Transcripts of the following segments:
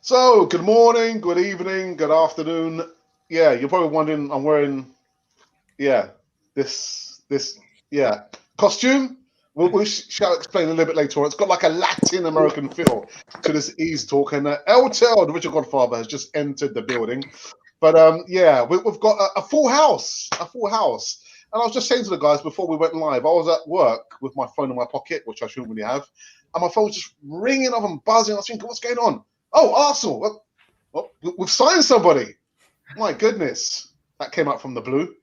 So, good morning, good evening, good afternoon. Yeah, you're probably wondering I'm wearing, yeah, this, yeah, costume. We shall explain a little bit later on. It's got like a Latin American feel to this Ease Talk, and LTL, the Richard Godfather, has just entered the building. But yeah, we've got a full house, a full house. And I was just saying to the guys before we went live, I was at work with my phone in my pocket, which I shouldn't really have, and my phone was just ringing off and buzzing. I was thinking, what's going on? Oh, Arsenal. We've signed somebody. My goodness. That came out from the blue.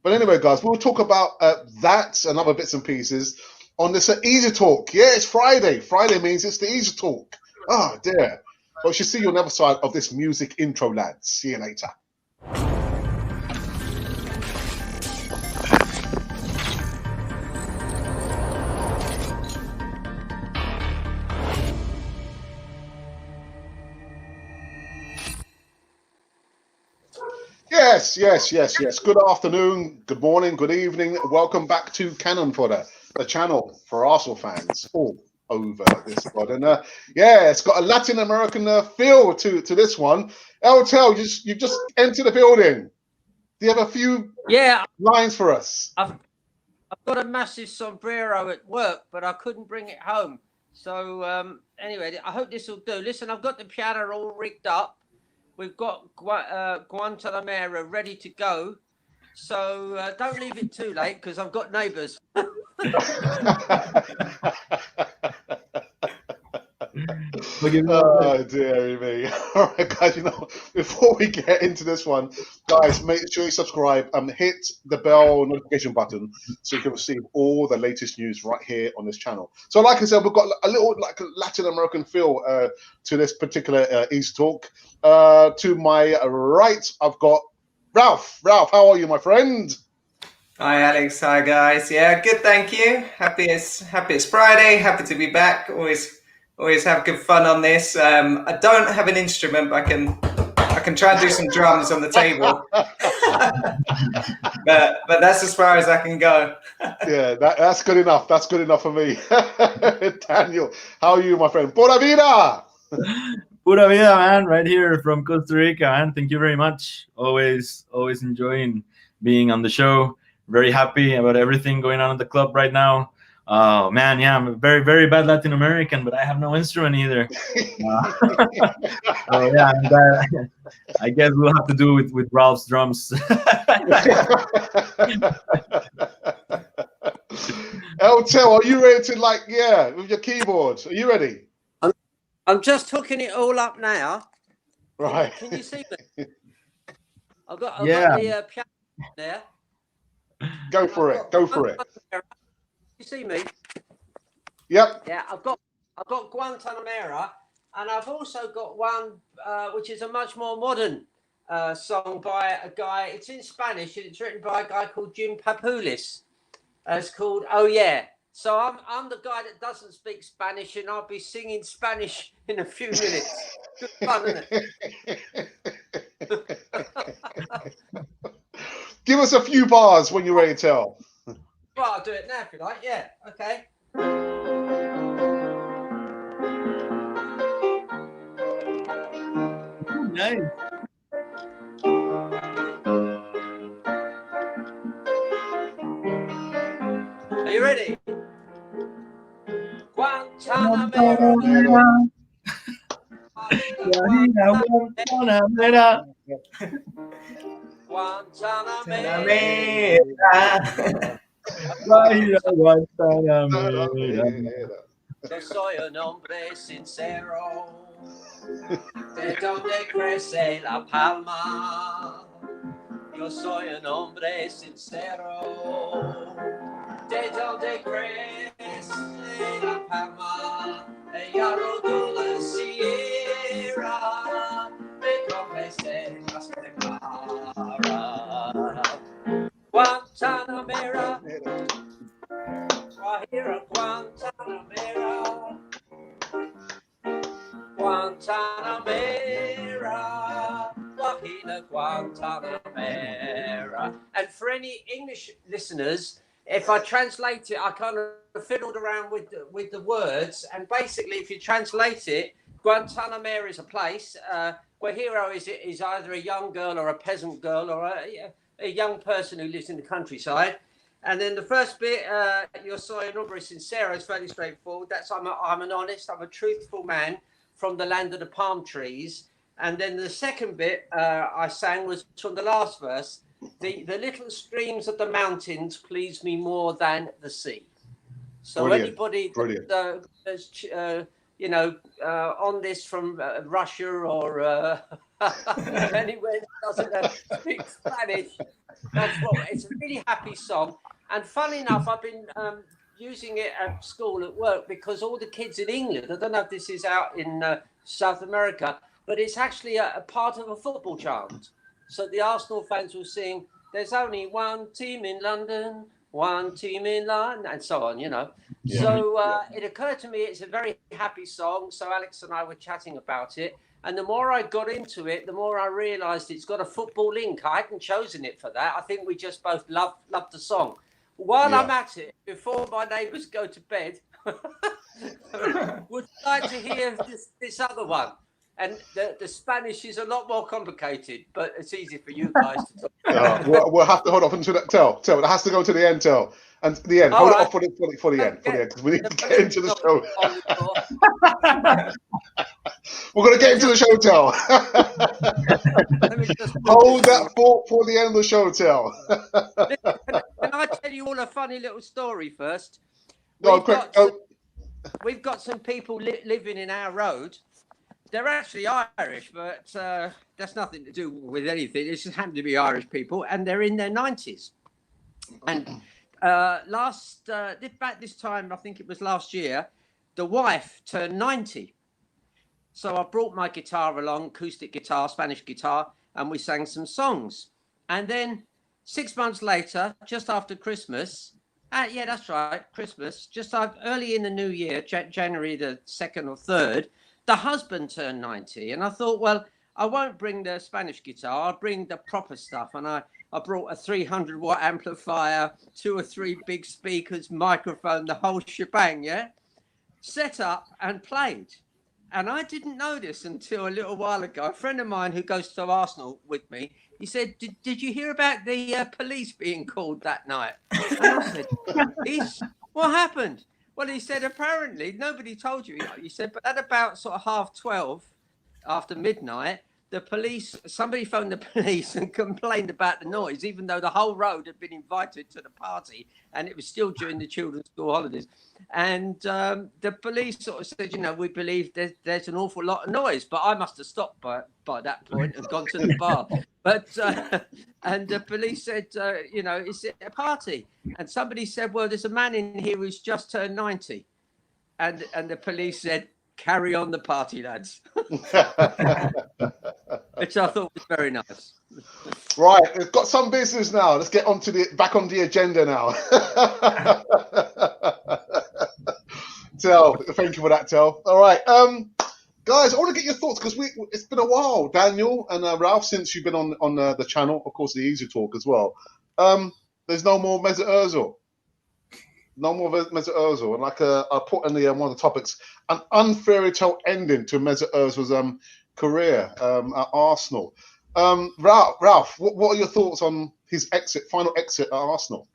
But anyway, guys, we'll talk about that and other bits and pieces on this Easy Talk. Yeah, it's Friday. Friday means it's the Easy Talk. Oh, dear. But we should see you on the other side of this music intro, lads. See you later. Yes. Good afternoon, good morning, good evening. Welcome back to Cannon Fodder, the channel for Arsenal fans all over this pod. And yeah, it's got a Latin American feel to this one. LTL, you just entered the building. Do you have a few lines for us? I've got a massive sombrero at work, but I couldn't bring it home. So anyway, I hope this will do. Listen, I've got the piano all rigged up. We've got Guantanamera ready to go. So don't leave it too late because I've got neighbours. Oh dear me. All right, guys, before we get into this one, guys, make sure you subscribe and hit the bell notification button so you can receive all the latest news right here on this channel. So like I said, we've got a little like Latin American feel to this particular East Talk. To my right, I've got Ralph. Ralph, how are you, my friend? Hi Alex, hi guys. Yeah, good, thank you. Happy it's Friday. Happy to be back. Always have good fun on this. I don't have an instrument, but I can try and do some drums on the table. but that's as far as I can go. Yeah, that's good enough. That's good enough for me. Daniel, how are you, my friend? Pura vida! Pura vida, man, right here from Costa Rica, man. Thank you very much. Always enjoying being on the show. Very happy about everything going on in the club right now. Oh man, yeah, I'm a very, very bad Latin American, but I have no instrument either. So yeah, I guess we'll have to do with Ralph's drums. LTEL, are you ready to with your keyboards? Are you ready? I'm just hooking it all up now. Right. Can you see me? I've got the piano there. Go for it. You see me? Yep. Yeah, I've got Guantanamera, and I've also got one which is a much more modern song by a guy. It's in Spanish and it's written by a guy called Jim Papulis. It's called Oh Yeah. So I'm the guy that doesn't speak Spanish, and I'll be singing Spanish in a few minutes. Good fun, isn't it? Give us a few bars when you're ready to tell. Well, I'll do it now if you like. Yeah. Okay. Nice. Are you ready? Guantanamera. Guantanamera. Yo soy un hombre sincero, de donde crece la palma. Yo soy un hombre sincero, de donde crece la palma. Ella rodó la sierra, me confesé las declara. Guantanamera, Guajira, Guantanamera, Guantanamera, Guajira, Guantanamera. And for any English listeners, if I translate it, I kind of fiddled around with the words, and basically, if you translate it, Guantanamera is a place where hero is either a young girl or a peasant girl or a young person who lives in the countryside. And then the first bit, your soy nombre sincero, is fairly straightforward. That's I'm an honest, I'm a truthful man from the land of the palm trees. And then the second bit I sang was from the last verse. The little streams of the mountains please me more than the sea. So Brilliant. anybody Brilliant. that's on this from Russia or anywhere that doesn't speak Spanish, it's a really happy song. And fun enough, I've been using it at school, at work, because all the kids in England, I don't know if this is out in South America, but it's actually a part of a football chant. So the Arsenal fans will sing, "There's only one team in London, one team in London," and so on, you know. Yeah. So it occurred to me it's a very happy song. So Alex and I were chatting about it. And the more I got into it, the more I realised it's got a football link. I hadn't chosen it for that. I think we just both love the song. While I'm at it, before my neighbours go to bed, would you like to hear this other one? And the Spanish is a lot more complicated, but it's easy for you guys to talk. We'll have to hold off until that. Tell. It has to go to the end. Tell. And the end. Hold it off for the end. Because we need to get into the show. We're going to get into the show, Tell. Hold that thought for the end of the show, Tell. Can I tell you all a funny little story first? We've got some people living in our road. They're actually Irish, but that's nothing to do with anything. It just happen to be Irish people, and they're in their 90s. And back this time, I think it was last year, the wife turned 90. So I brought my guitar along, acoustic guitar, Spanish guitar, and we sang some songs. And then 6 months later, just after Christmas, yeah, that's right, Christmas, just early in the new year, January the 2nd or 3rd, the husband turned 90. And I thought, well, I won't bring the Spanish guitar, I'll bring the proper stuff. And I brought a 300-watt amplifier, 2 or 3 big speakers, microphone, the whole shebang, yeah? Set up and played. And I didn't know this until a little while ago. A friend of mine who goes to Arsenal with me, he said, did you hear about the police being called that night? And I said, police? What happened? Well, he said, apparently, nobody told you. He said, but at about sort of 12:30, after midnight, somebody phoned the police and complained about the noise, even though the whole road had been invited to the party and it was still during the children's school holidays. And the police sort of said, we believe there's an awful lot of noise, but I must have stopped by that point and gone to the bar. But and the police said, is it a party? And somebody said, well, there's a man in here who's just turned 90. And the police said, carry on the party, lads. Which I thought was very nice. Right, we've got some business now. Let's get back on the agenda now. Tel, thank you for that, Tel. All right, guys, I want to get your thoughts because it's been a while, Daniel and Ralph, since you've been on the channel. Of course, the Easy Talk as well. There's no more Mesut Ozil. No more Mesut Ozil. And like I put in the one of the topics, an unfairy tale ending to Mesut Ozil's career at Arsenal. Ralph, what are your thoughts on his final exit at Arsenal?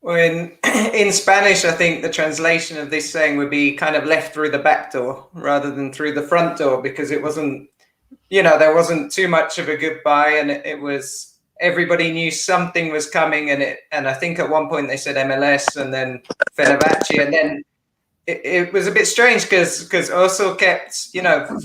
Well, in Spanish, I think the translation of this saying would be kind of left through the back door rather than through the front door, because it wasn't, there wasn't too much of a goodbye, and it was. Everybody knew something was coming, and I think at one point they said MLS and then Fenerbahce, and then it was a bit strange because Ozil kept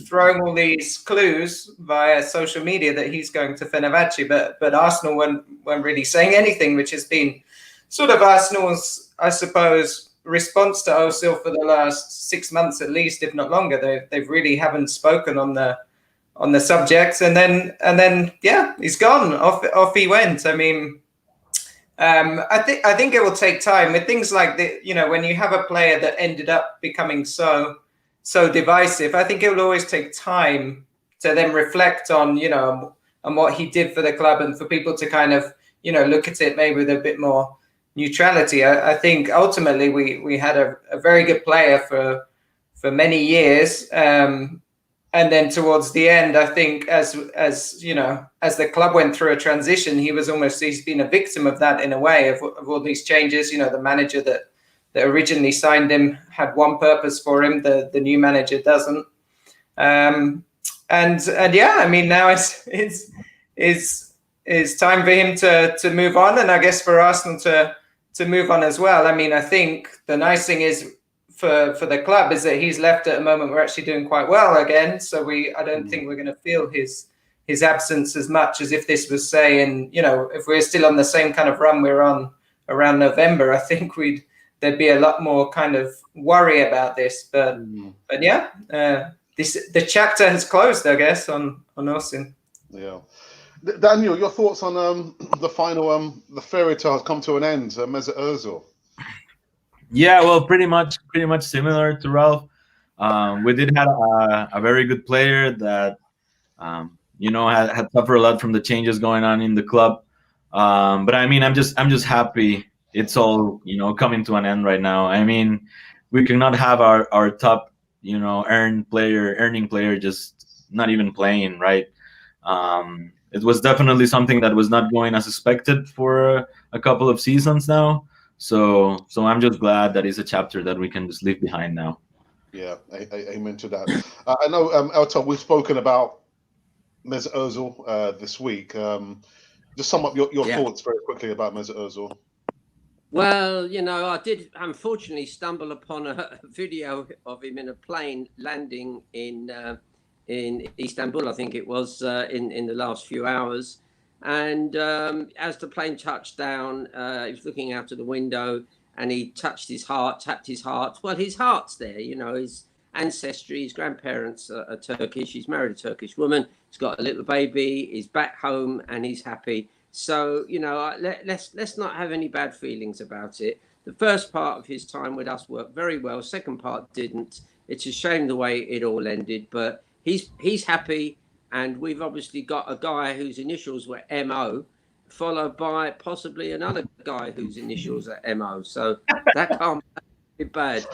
throwing all these clues via social media that he's going to Fenerbahce, but Arsenal weren't really saying anything, which has been sort of Arsenal's, I suppose, response to Ozil for the last 6 months at least, if not longer. They really haven't spoken on the subject, and then yeah, he's gone. Off he went. I mean, I think it will take time with things like the, when you have a player that ended up becoming so divisive. I think it will always take time to then reflect on on what he did for the club, and for people to kind of look at it maybe with a bit more neutrality. I think ultimately we had a very good player for many years. and then towards the end, I think as you know, as the club went through a transition, he's been a victim of that in a way of all these changes. You know, the manager that originally signed him had one purpose for him. The new manager doesn't. And yeah, I mean, now it's time for him to move on, and I guess for Arsenal to move on as well. I mean, I think the nice thing is for the club is that he's left at a moment we're actually doing quite well again. So I don't think we're going to feel his absence as much as if this was saying, you know, if we're still on the same kind of run we're on around November, I think there'd be a lot more kind of worry about this. But yeah, the chapter has closed, I guess, on Austin. Yeah. Daniel, your thoughts on the final the fairy tale has come to an end, Mesut Ozil? Yeah, well, pretty much similar to Ralph. We did have a very good player that you know had suffered a lot from the changes going on in the club. But I mean, I'm just happy it's all, you know, coming to an end right now. I mean, we cannot have our top, you know, earning player just not even playing, right? It was definitely something that was not going as expected for a couple of seasons now. So I'm just glad that it's a chapter that we can just leave behind now. Yeah, amen to that. I know, Elton, we've spoken about Mesut Ozil this week. Just sum up your thoughts very quickly about Mesut Ozil. Well, you know, I did unfortunately stumble upon a video of him in a plane landing in Istanbul, I think it was, in the last few hours. And as the plane touched down, he was looking out of the window and he tapped his heart. Well, his heart's there, you know, his ancestry, his grandparents are Turkish. He's married a Turkish woman. He's got a little baby. He's back home and he's happy. So, you know, let's not have any bad feelings about it. The first part of his time with us worked very well. Second part didn't. It's a shame the way it all ended, but he's happy. And we've obviously got a guy whose initials were MO, followed by possibly another guy whose initials are MO. So that can't be bad.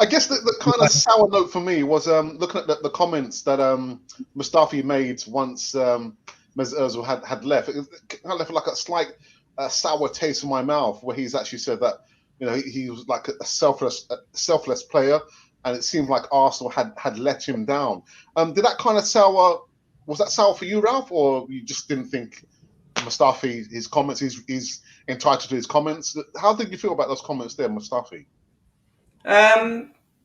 I guess the kind of sour note for me was looking at the comments that Mustafi made once Mesut Ozil had left. It kind of left like a slight sour taste in my mouth, where he's actually said that, you know, he was like a selfless player, and it seemed like Arsenal had let him down. Did that kind of was that sour for you, Ralph, or you just didn't think Mustafi, his comments, he's entitled to his comments? How did you feel about those comments there, Mustafi?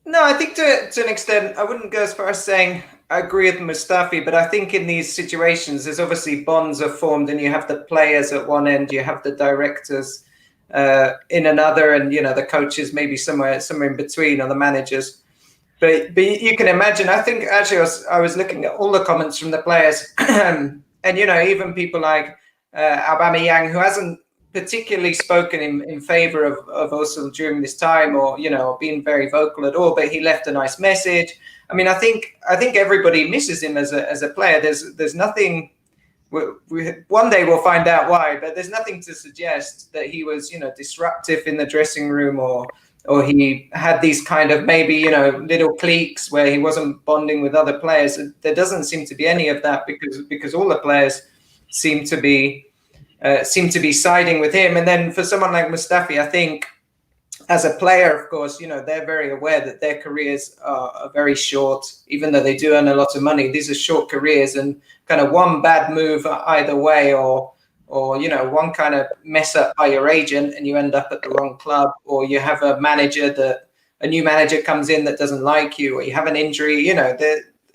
No, I think to an extent, I wouldn't go as far as saying I agree with Mustafi, but I think in these situations, there's obviously bonds are formed, and you have the players at one end, you have the directors in another, and, you know, the coaches maybe somewhere in between, or the managers. But you can imagine, I think actually I was looking at all the comments from the players, and, you know, even people like Aubameyang, who hasn't particularly spoken in favor of Ozil during this time, or, you know, being very vocal at all, but he left a nice message. I mean, I think everybody misses him as a player. There's nothing. One day we'll find out why, but there's nothing to suggest that he was, you know, disruptive in the dressing room, or he had these kind of maybe, you know, little cliques where he wasn't bonding with other players. There doesn't seem to be any of that, because all the players seem to be siding with him. And then for someone like Mustafi, I think as a player, of course, you know, they're very aware that their careers are very short, even though they do earn a lot of money. These are short careers, and kind of one bad move either way, or you know, one kind of mess up by your agent and you end up at the wrong club, or you have a new manager comes in that doesn't like you, or you have an injury, you know,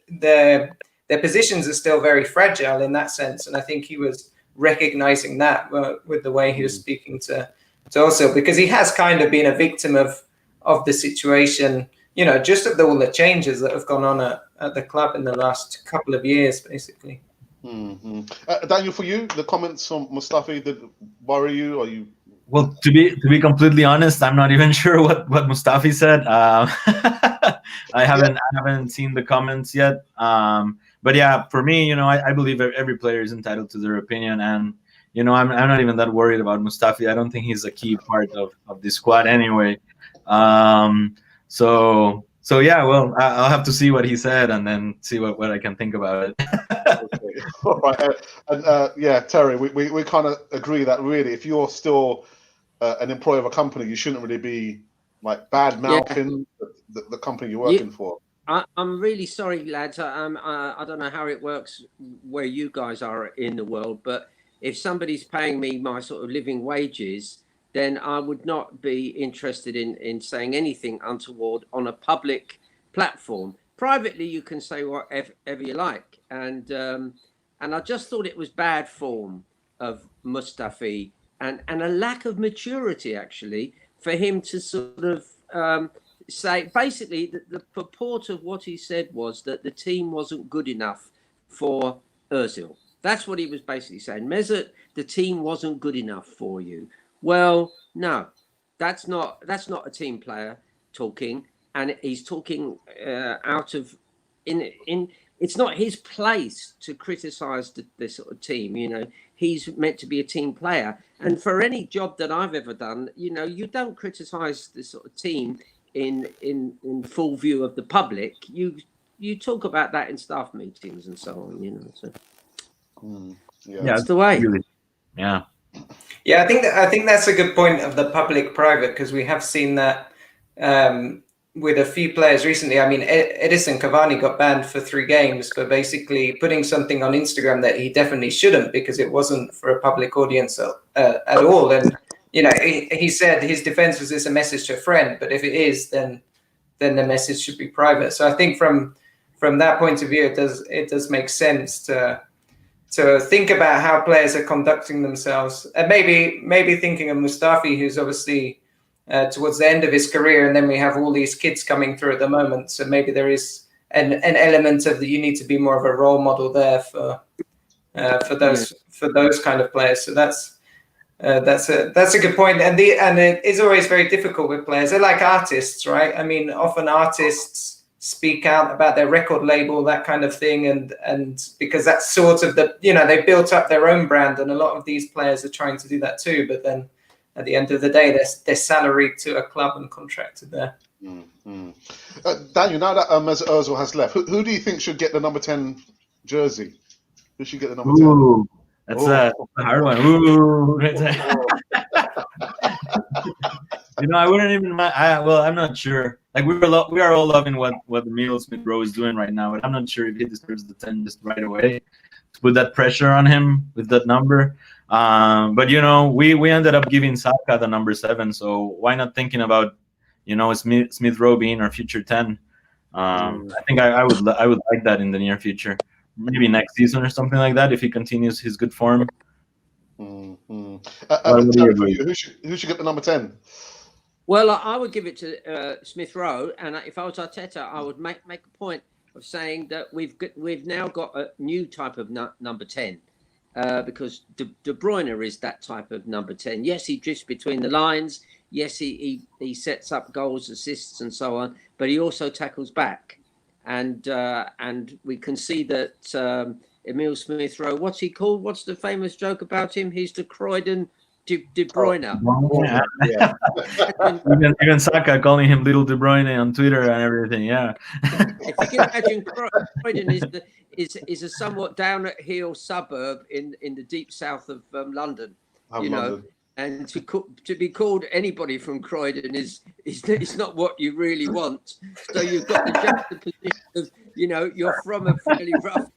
their positions are still very fragile in that sense. And I think he was recognizing that with the way he was speaking to Ozil, because he has kind of been a victim of the situation, you know, just of all the changes that have gone on at the club in the last couple of years, basically. Mm-hmm. Daniel, for you, the comments from Mustafi, did worry you, or you? Well, to be completely honest, I'm not even sure what Mustafi said. I haven't seen the comments yet. But yeah, for me, you know, I believe every player is entitled to their opinion, and, you know, I'm not even that worried about Mustafi. I don't think he's a key part of this squad anyway. So yeah, well, I'll have to see what he said and then see what I can think about it. Okay. All right. Yeah, Terry, we kind of agree that really, if you're still an employee of a company, you shouldn't really be like bad mouthing the company you're working for. I'm really sorry, lads. I don't know how it works where you guys are in the world, but if somebody's paying me my sort of living wages, then I would not be interested in saying anything untoward on a public platform. Privately, you can say whatever you like, and I just thought it was bad form of Mustafi and a lack of maturity actually for him to sort of. Say basically the purport of what he said was that the team wasn't good enough for Özil. That's what he was basically saying. Mesut, the team wasn't good enough for you. Well, no, that's not a team player talking, and he's talking out of in. It's not his place to criticise the sort of team. You know, he's meant to be a team player, and for any job that I've ever done, you know, you don't criticise the sort of team in full view of the public. You talk about that in staff meetings and so on, you know. So yeah, it's the way. Really, yeah. I think that's a good point of the public private, because we have seen that with a few players recently. I mean, Edison Cavani got banned for 3 games for basically putting something on Instagram that he definitely shouldn't, because it wasn't for a public audience at all. And you know, he said his defense was, this a message to a friend, but if it is, then the message should be private. So I think from that point of view, it does make sense to think about how players are conducting themselves, and maybe thinking of Mustafi, who's obviously towards the end of his career, and then we have all these kids coming through at the moment. So maybe there is an element of that you need to be more of a role model there for those kind of players. So that's a good point, and it is always very difficult with players. They're like artists, right? I mean, often artists speak out about their record label, that kind of thing, and because that's sort of they built up their own brand, and a lot of these players are trying to do that too. But then at the end of the day, they're salaried to a club and contracted there. Daniel, now that Mesut Ozil has left, who do you think should get the number 10 jersey? Who should get the number 10? That's a hard one. Ooh. You know, I wouldn't even. Well, I'm not sure. Like we are all loving what Emil Smith-Rowe is doing right now, but I'm not sure if he deserves the 10 just right away. To put that pressure on him with that number. But you know, we ended up giving Saka the number 7. So why not thinking about, you know, Smith-Rowe being our future 10? I think I would like that in the near future. Maybe next season or something like that if he continues his good form. Terry, who should get the number 10? Well, I would give it to Smith-Rowe, and if I was Arteta, I would make a point of saying that we've now got a new type of number 10, because De Bruyne is that type of number 10. Yes, he drifts between the lines. Yes, he sets up goals, assists, and so on, but he also tackles back, and we can see that Emil Smith-Rowe, what's he called? What's the famous joke about him? He's the Croydon De Bruyne. Yeah. Even Saka calling him Little De Bruyne on Twitter and everything. Yeah. If you can imagine, Croydon is a somewhat down at heel suburb in the deep south of London. Know, and to be called anybody from Croydon is not what you really want. So you've got the juxtaposition of, you know, you're from a fairly rough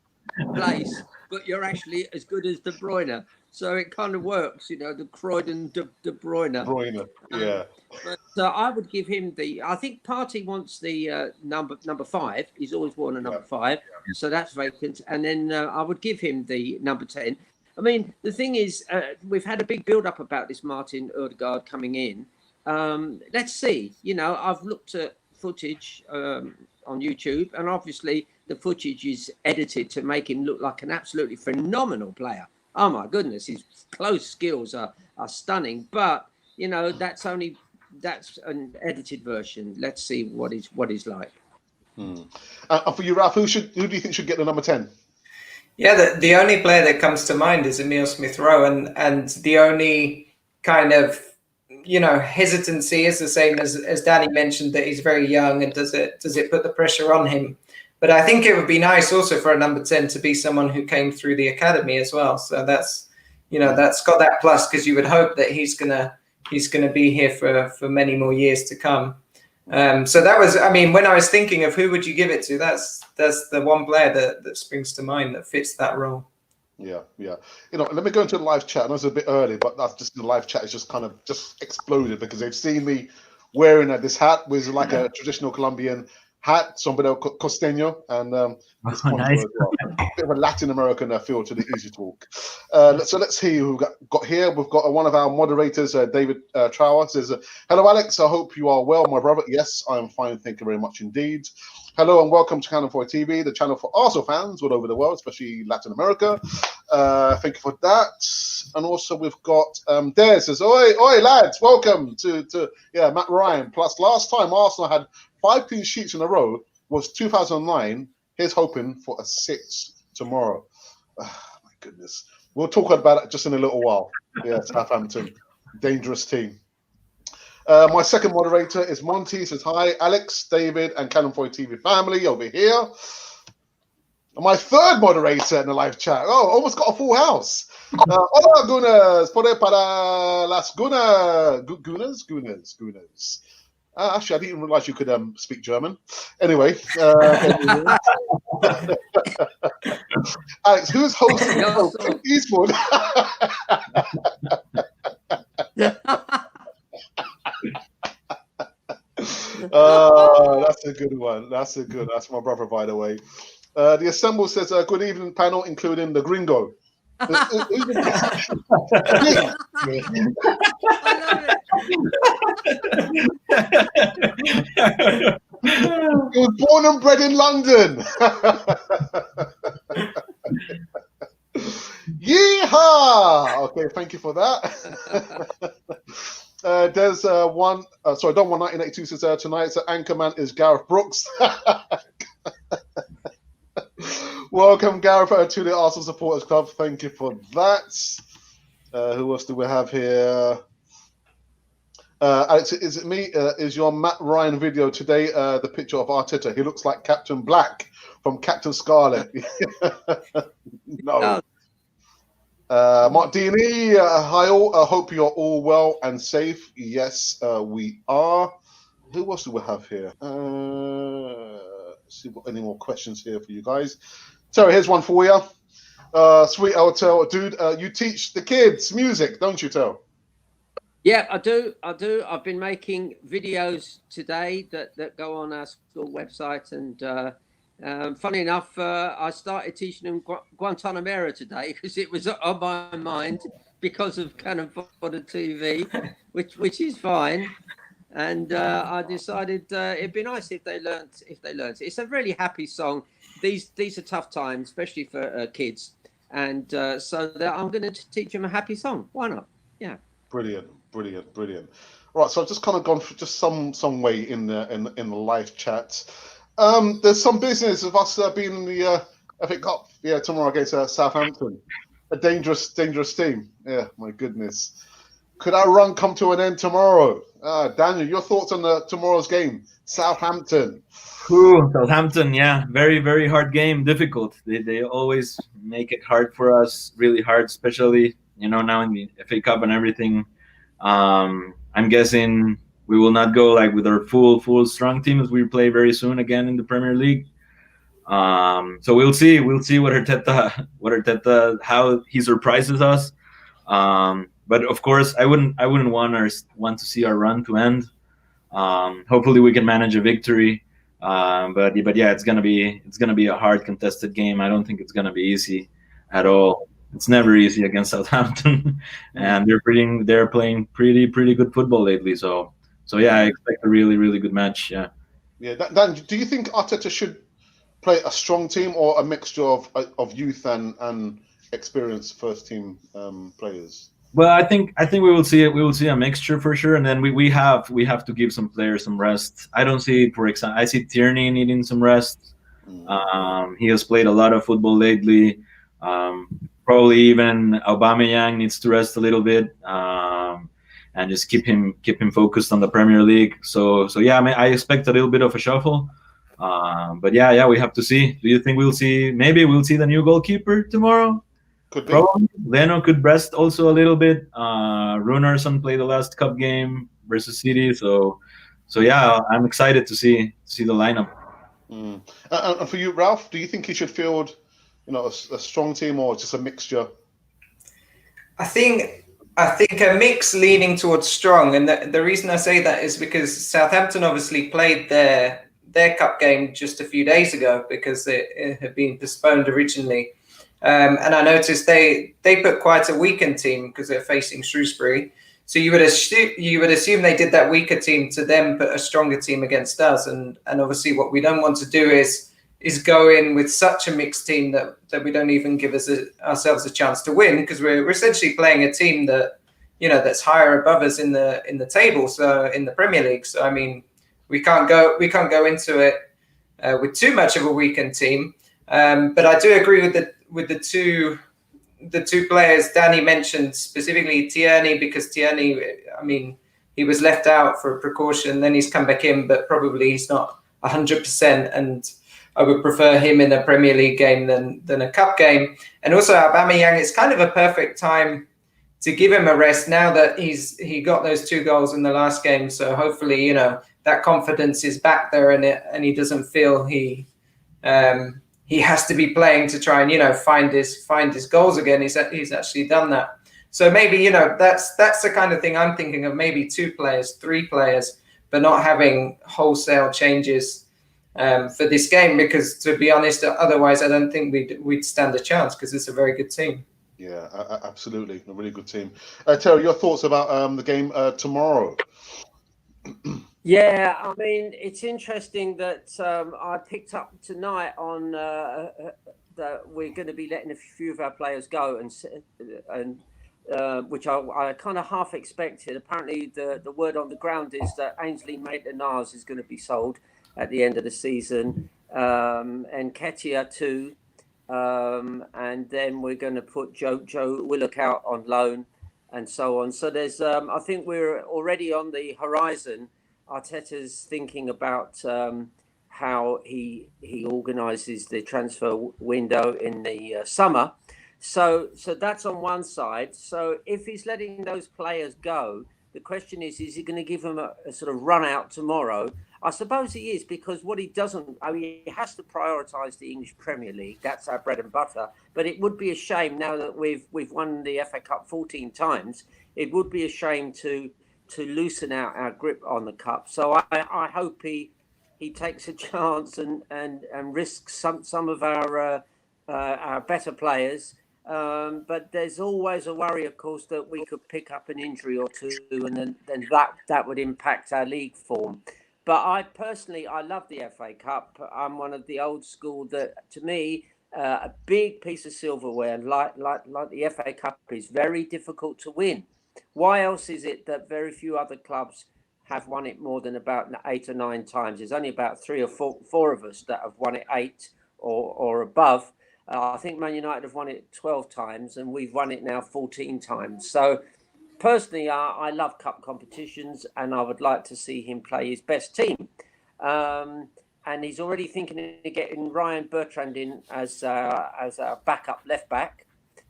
place, but you're actually as good as De Bruyne. So it kind of works, you know, the Croydon De Bruyne. Yeah. But I would give him I think Partey wants the number 5. He's always worn a number 5, so that's vacant. And then I would give him the number 10. I mean, the thing is, we've had a big build-up about this Martin Odegaard coming in. Let's see. You know, I've looked at footage on YouTube, and obviously the footage is edited to make him look like an absolutely phenomenal player. Oh my goodness, his close skills are stunning. But you know, that's an edited version. Let's see what he's like. For you, Ralph, who do you think should get the number 10? Yeah, the only player that comes to mind is Emil Smith-Rowe, and the only kind of hesitancy is the same as Danny mentioned, that he's very young, and does it put the pressure on him? But I think it would be nice also for a number 10 to be someone who came through the academy as well. So that's got that plus, because you would hope that he's gonna be here for many more years to come. So that was, when I was thinking of who would you give it to, that's the one player that springs to mind that fits that role. Yeah. Let me go into the live chat. I know it's a bit early, but that's just the live chat is just kind of just exploded because they've seen me wearing this hat, which is like a traditional Colombian hat, sombrero costeño, and this poncho nice. as well. A bit of a Latin American feel to the Easy Talk. So let's hear who we've got here. We've got one of our moderators, David Trower, says, "Hello, Alex. I hope you are well, my brother." Yes, I am fine. Thank you very much indeed. Hello and welcome to Cannon 4 TV, the channel for Arsenal fans all over the world, especially Latin America. Thank you for that. And also we've got Des says, oi lads, welcome to Matt Ryan. Plus last time Arsenal had 5 clean sheets in a row was 2009. Here's hoping for a 6 tomorrow. Oh, my goodness. We'll talk about it just in a little while. Yeah, Southampton, dangerous team. My second moderator is Monty. Says hi, Alex, David, and Cannon 4 TV family over here. And my third moderator in the live chat. Oh, almost got a full house. Hola, Gunners. Pode para las Gunners. Actually, I didn't even realize you could speak German. Anyway. Alex, who's hosting Eastwood? That's a good one. That's my brother, by the way. The Assemble says, good evening, panel, including the Gringo. I love it. He was born and bred in London. Yeehaw! Okay, thank you for that. There's Don 1982 says tonight's anchorman is Gareth Brooks. Welcome, Gareth, to the Arsenal Supporters Club. Thank you for that. Who else do we have here? Alex, is it me? Is your Matt Ryan video today the picture of Arteta? He looks like Captain Black from Captain Scarlet. No. Mark Dini, hi all. I hope you're all well and safe. Yes, we are. Who else do we have here? Let's see what any more questions here for you guys. So here's one for you. Sweet Eltel, dude, you teach the kids music, don't you, Tel? Yeah, I do. I've been making videos today that go on our school website, and funny enough, I started teaching them Guantanamera today because it was on my mind because of Cannon for the TV, which is fine. And I decided it'd be nice if they learnt. It's a really happy song. These are tough times, especially for kids, and so I'm going to teach them a happy song. Why not? Yeah. Brilliant. Right, so I've just kind of gone for just some way in the live chat. There's some business of us being in the FA Cup. Yeah, tomorrow against Southampton, a dangerous team. Yeah, my goodness. Could our run come to an end tomorrow? Daniel, your thoughts on tomorrow's game, Southampton? Ooh, Southampton, yeah, very, very hard game, difficult. They always make it hard for us, really hard, especially now in the FA Cup and everything. I'm guessing we will not go like with our full strong team as we play very soon again in the Premier League. So we'll see what Arteta how he surprises us. But of course, I wouldn't want to see our run to end. Hopefully, we can manage a victory. But yeah, it's gonna be a hard contested game. I don't think it's gonna be easy at all. It's never easy against Southampton, and they're playing pretty good football lately. So yeah, I expect a really good match. Yeah. Yeah, Dan, do you think Arteta should play a strong team or a mixture of youth and experienced first team players? Well, I think we will see it. We will see a mixture for sure, and then we have to give some players some rest. I don't see, for example, I see Tierney needing some rest. He has played a lot of football lately. Probably even Aubameyang needs to rest a little bit. and just keep him focused on the Premier League. So yeah, I mean, I expect a little bit of a shuffle. But yeah, we have to see. Do you think maybe we'll see the new goalkeeper tomorrow? Could be. Probably. Leno could rest also a little bit. Runarsson played the last cup game versus City, so yeah, I'm excited to see the lineup. And for you, Ralph, do you think he should field, a strong team or just a mixture? I think a mix leaning towards strong, and the reason I say that is because Southampton obviously played their cup game just a few days ago because it had been postponed originally, and I noticed they put quite a weakened team because they're facing Shrewsbury. So you would assume they did that weaker team to then put a stronger team against us, and obviously what we don't want to do is go in with such a mixed team that we don't even give ourselves a chance to win, because we're essentially playing a team that that's higher above us in the table, so in the Premier League. So I mean, we can't go into it with too much of a weakened team. But I do agree with the two players Danny mentioned, specifically Tierney, because Tierney, I mean, he was left out for a precaution, then he's come back in, but probably he's not 100%, and I would prefer him in a Premier League game than a cup game. And also Aubameyang, it's kind of a perfect time to give him a rest now that he got those 2 goals in the last game. So hopefully, that confidence is back there and he doesn't feel he has to be playing to try and find his goals again. He's actually done that. So maybe that's the kind of thing I'm thinking of. Maybe 2 players, 3 players, but not having wholesale changes for this game, because to be honest, otherwise I don't think we'd stand a chance, because it's a very good team. Yeah, absolutely, a really good team. Terry, your thoughts about the game tomorrow? Yeah, I mean, it's interesting that I picked up tonight on that we're going to be letting a few of our players go, and which I kind of half expected. Apparently, the word on the ground is that Ainsley Maitland-Niles is going to be sold at the end of the season, and Ketia too, and then we're going to put Joe Willock out on loan, and so on. So there's, I think we're already on the horizon. Arteta's thinking about how he organises the transfer window in the summer. So that's on one side. So if he's letting those players go, the question is he going to give them a sort of run out tomorrow? I suppose he is, because what he doesn't, I mean, he has to prioritise the English Premier League. That's our bread and butter. But it would be a shame, now that we've won the FA Cup 14 times, it would be a shame to loosen out our grip on the cup. So I hope he takes a chance and risks some of our better players. But there's always a worry, of course, that we could pick up an injury or two, and then that would impact our league form. But I personally love the FA Cup. I'm one of the old school that, to me, a big piece of silverware like the FA Cup is very difficult to win. Why else is it that very few other clubs have won it more than about 8 or 9 times? There's only about 3 or 4 of us that have won it 8 or above. I think Man United have won it 12 times, and we've won it now 14 times. So personally, I love cup competitions, and I would like to see him play his best team. And he's already thinking of getting Ryan Bertrand in as a backup left back.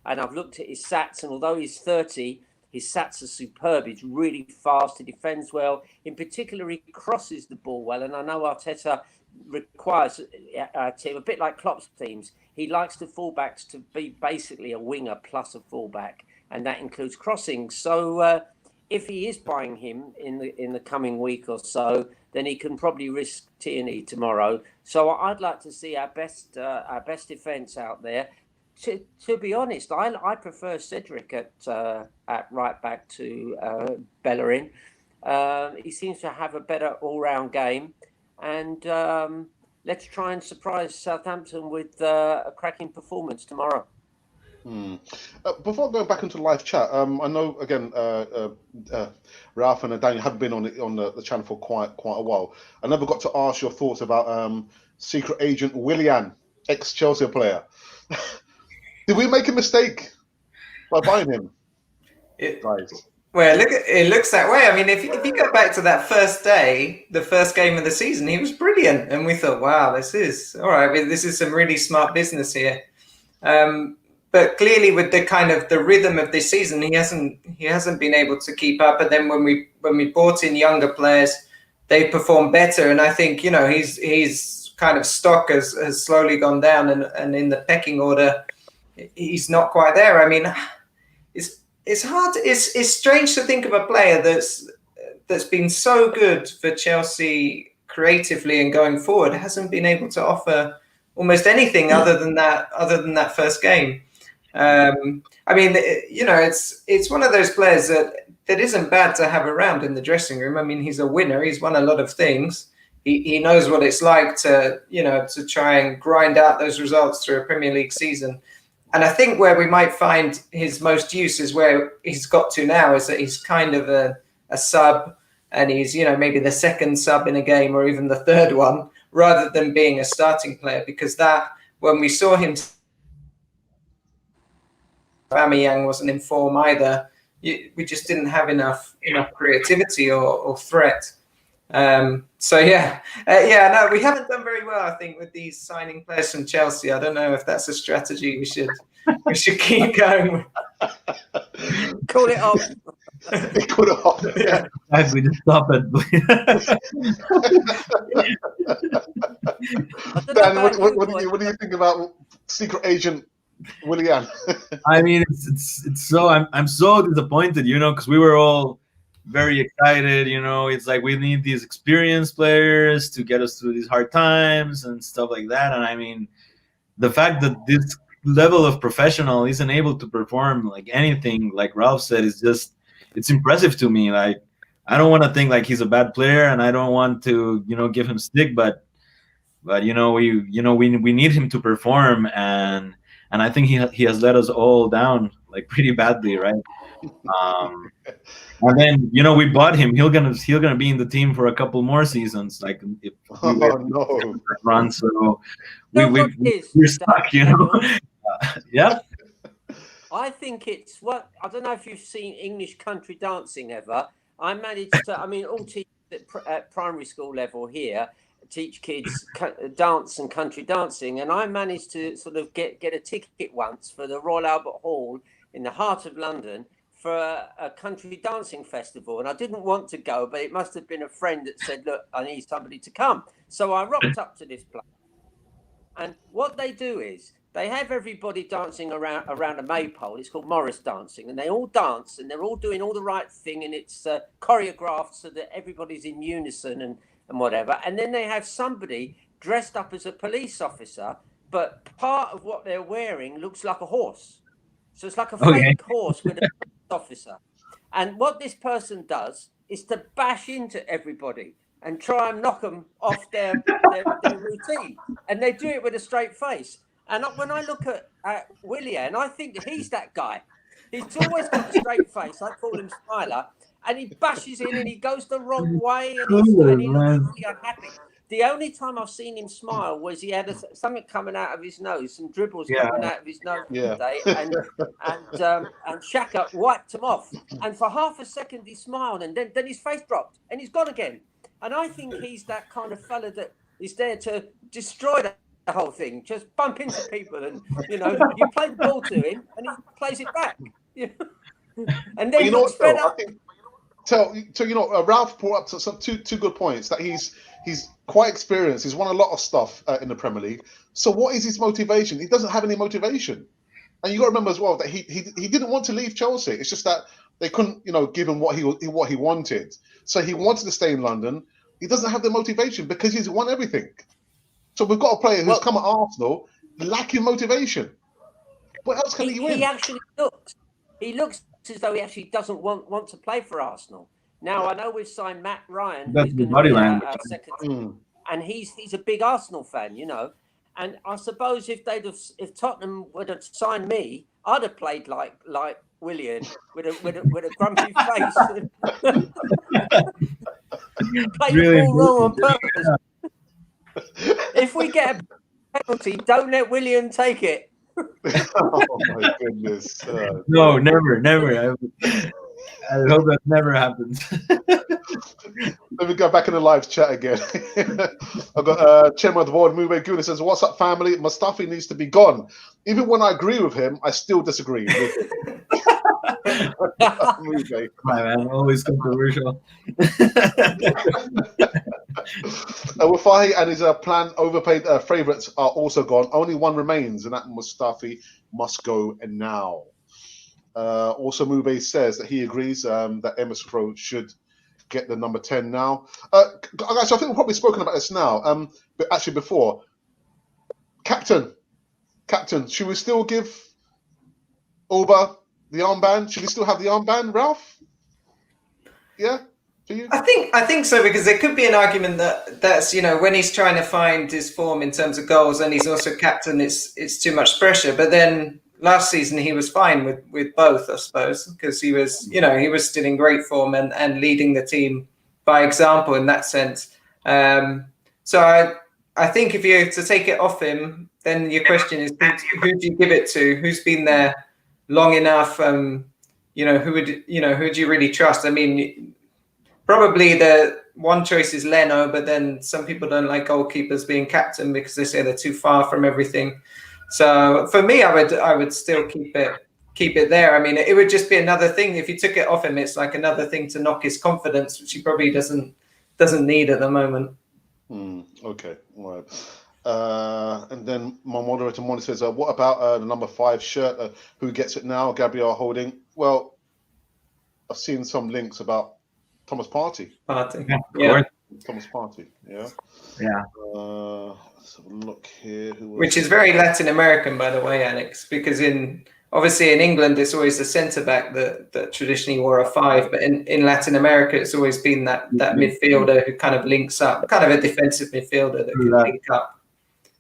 And I've looked at his stats, and although he's 30, his stats are superb. He's really fast. He defends well. In particular, he crosses the ball well. And I know Arteta requires a team, a bit like Klopp's teams. He likes the fullbacks to be basically a winger plus a fullback, and that includes crossing. So if he is buying him in the coming week or so, then he can probably risk Tierney tomorrow. So I'd like to see our best defence out there. To be honest, I prefer Cedric at right back to Bellerin. He seems to have a better all-round game, and let's try and surprise Southampton with a cracking performance tomorrow. Before going back into live chat, I know again Ralph and Daniel have been on the channel for quite a while. I never got to ask your thoughts about secret agent Willian, ex-Chelsea player. Did we make a mistake by buying him, guys? Well, it looks that way. I mean, if you go back to that first day, the first game of the season, he was brilliant, and we thought, wow, this is all right. This is some really smart business here. But clearly, with the kind of the rhythm of this season, he hasn't been able to keep up. And then when we brought in younger players, they perform better. And I think he's kind of stock has slowly gone down, and in the pecking order, he's not quite there. I mean, it's hard. It's strange to think of a player that's been so good for Chelsea creatively and going forward, hasn't been able to offer almost anything other than that first game. I mean, it's one of those players that isn't bad to have around in the dressing room. I mean, he's a winner. He's won a lot of things. He knows what it's like to try and grind out those results through a Premier League season. And I think where we might find his most use is where he's got to now, is that he's kind of a sub, and he's maybe the second sub in a game or even the third one, rather than being a starting player. Because that, when we saw him, Aubameyang wasn't in form either. We just didn't have enough creativity or threat. So no, we haven't done very well, I think, with these signing players from Chelsea. I don't know if that's a strategy we should keep going with. Call it off. Call it off. Yeah. Guys, we just stop it. Dan, what do you think about secret agent Willian? I mean, it's so I'm so disappointed, because we were all very excited. It's like we need these experienced players to get us through these hard times and stuff like that. And I mean, the fact that this level of professional isn't able to perform like anything, like Ralph said, is just, it's impressive to me. Like, I don't want to think like he's a bad player, and I don't want to give him stick, but we need him to perform, and I think he has let us all down like pretty badly, right? And then we bought him. He's gonna be in the team for a couple more seasons. Like if we run, so we're stuck, Yeah. I think it's I don't know if you've seen English country dancing ever. I managed to. I mean, all teachers at primary school level here teach kids dance and country dancing, and I managed to sort of get a ticket once for the Royal Albert Hall in the heart of London for a country dancing festival. And I didn't want to go, but it must have been a friend that said, look, I need somebody to come. So I rocked up to this place. And what they do is they have everybody dancing around a maypole. It's called Morris dancing. And they all dance, and they're all doing all the right thing. And it's choreographed so that everybody's in unison and whatever. And then they have somebody dressed up as a police officer, but part of what they're wearing looks like a horse. So it's like a fake horse with a police officer. And what this person does is to bash into everybody and try and knock them off their routine. And they do it with a straight face. And when I look at Willian, I think that he's that guy. He's always got a straight face. I call him Smiler. And he bashes in and he goes the wrong way, and he looks really unhappy. The only time I've seen him smile was he had something coming out of his nose, some dribbles coming out of his nose today, and Xhaka wiped him off. And for half a second he smiled, and then his face dropped, and he's gone again. And I think he's that kind of fella that is there to destroy the whole thing, just bump into people, and you play the ball to him, and he plays it back. And then looks fed up. So Ralph brought up some two good points. That he's quite experienced. He's won a lot of stuff in the Premier League. So what is his motivation? He doesn't have any motivation. And you got to remember as well that he didn't want to leave Chelsea. It's just that they couldn't give him what he wanted. So he wanted to stay in London. He doesn't have the motivation because he's won everything. So we've got a player who's come at Arsenal lacking motivation. What else can he win? He looks as though he actually doesn't want to play for Arsenal. Now, I know we've signed Matt Ryan, who's going to be our second team, and he's a big Arsenal fan, And I suppose if Tottenham would have signed me, I'd have played like Willian with a grumpy face. Played the ball wrong on purpose. If we get a penalty, don't let Willian take it. Oh my goodness! No, never. I hope that never happens. Let me go back in the live chat again. I've got chairman of the board, Mube Guna says, "What's up, family? Mustafi needs to be gone. Even when I agree with him, I still disagree with him." Mube. My man, always controversial. Wafahi and his planned overpaid favourites are also gone. Only one remains, and that Mustafi must go and now. Also, Mube says that he agrees that Emma Smith should get the number 10 now. Guys, I think we've probably spoken about this now. But actually, before, Captain, should we still give Oba the armband? Should we still have the armband, Ralph? Yeah, for you? I think so, because there could be an argument that's when he's trying to find his form in terms of goals, and he's also captain, it's too much pressure. But then last season he was fine with both, I suppose, because he was he was still in great form and leading the team by example in that sense. So I think if you to take it off him, then your question is who do you give it to? Who's been there long enough? Who would you really trust? I mean, probably the one choice is Leno, but then some people don't like goalkeepers being captain because they say they're too far from everything. So for me, I would still keep it there. I mean, it would just be another thing if you took it off him. It's like another thing to knock his confidence, which he probably doesn't need at the moment. Okay, all right. And then my moderator Monty says, "What about the number 5 shirt? Who gets it now? Gabriel Holding." Well, I've seen some links about Thomas Partey. Yeah. Thomas Partey. Yeah. Yeah. Let's have a look here. Which is very Latin American, by the way, Alex, because obviously in England it's always the centre back that traditionally wore a 5, but in Latin America it's always been that midfielder who kind of links up, kind of a defensive midfielder that can link up.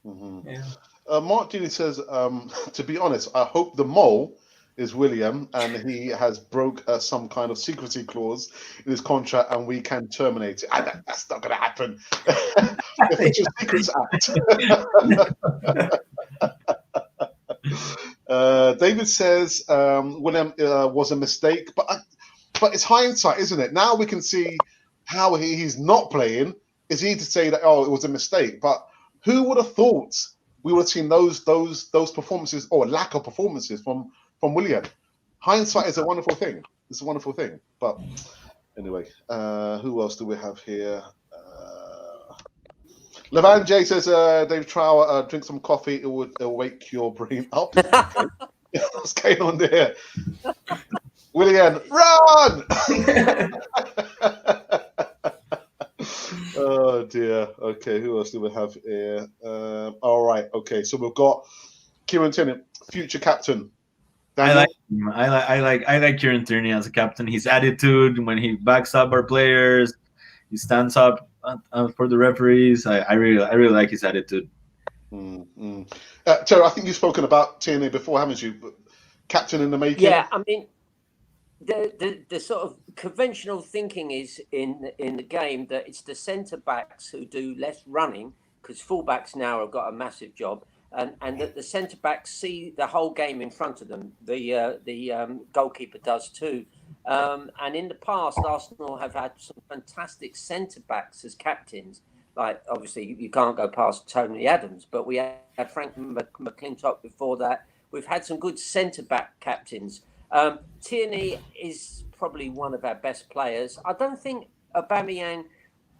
Mm-hmm. Yeah. Mark Dini says, to be honest, I hope the mole is William and he has broke some kind of secrecy clause in his contract and we can terminate it. That's not going to happen. The Official Secrets Act. David says William was a mistake, but it's hindsight, isn't it? Now we can see how he's not playing. It's easy to say that it was a mistake, but who would have thought we would have seen those performances or lack of performances from William? Hindsight is a wonderful thing. It's a wonderful thing. But anyway, who else do we have here? Levan J says, Dave Trower, drink some coffee. It'll wake your brain up. Okay. What's going on there? William, run! Oh dear. Okay, who else do we have here? All right. Okay, so we've got Kieran Tierney, future captain. Daniel? I like him. I like Kieran Tierney as a captain. His attitude when he backs up our players, he stands up for the referees. I really like his attitude. Terry, I think you've spoken about Tierney before, haven't you? Captain in the making. Yeah, I mean, the sort of conventional thinking is in the game that it's the centre backs who do less running because fullbacks now have got a massive job, and that the centre backs see the whole game in front of them. The goalkeeper does too. And in the past, Arsenal have had some fantastic centre backs as captains. Like obviously you can't go past Tony Adams, but we had Frank McClintock before that. We've had some good centre back captains. Tierney is probably one of our best players. I don't think Aubameyang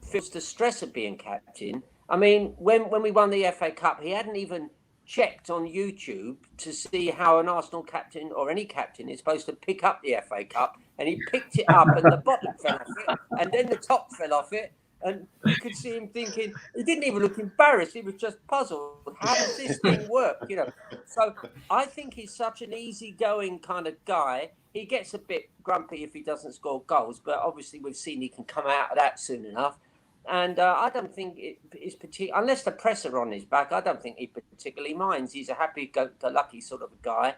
feels the stress of being captain. I mean, when we won the FA Cup, he hadn't even checked on YouTube to see how an Arsenal captain or any captain is supposed to pick up the FA Cup, and he picked it up and the bottom fell off it, and then the top fell off it, and you could see him thinking, he didn't even look embarrassed, he was just puzzled. How does this thing work? So I think he's such an easygoing kind of guy. He gets a bit grumpy if he doesn't score goals, but obviously we've seen he can come out of that soon enough. And I don't think it is particular, unless the press are on his back, I don't think he particularly minds. He's a happy-go-lucky sort of a guy.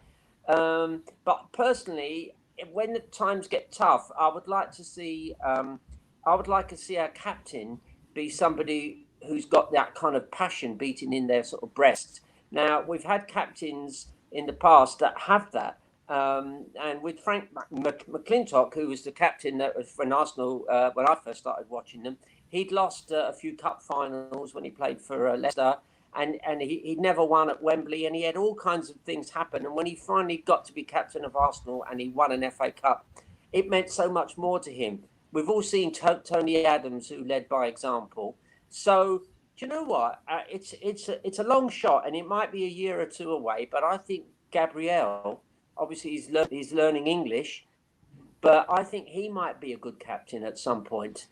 But personally, when the times get tough, I would like to see our captain be somebody who's got that kind of passion beating in their sort of breast. Now, we've had captains in the past that have that, And with Frank McClintock, who was the captain for Arsenal when I first started watching them, he'd lost a few cup finals when he played for Leicester, and he'd never won at Wembley, and he had all kinds of things happen. And when he finally got to be captain of Arsenal and he won an FA Cup, it meant so much more to him. We've all seen Tony Adams, who led by example. So do you know what? It's a long shot, and it might be a year or two away. But I think Gabriel, obviously, he's learning English, but I think he might be a good captain at some point.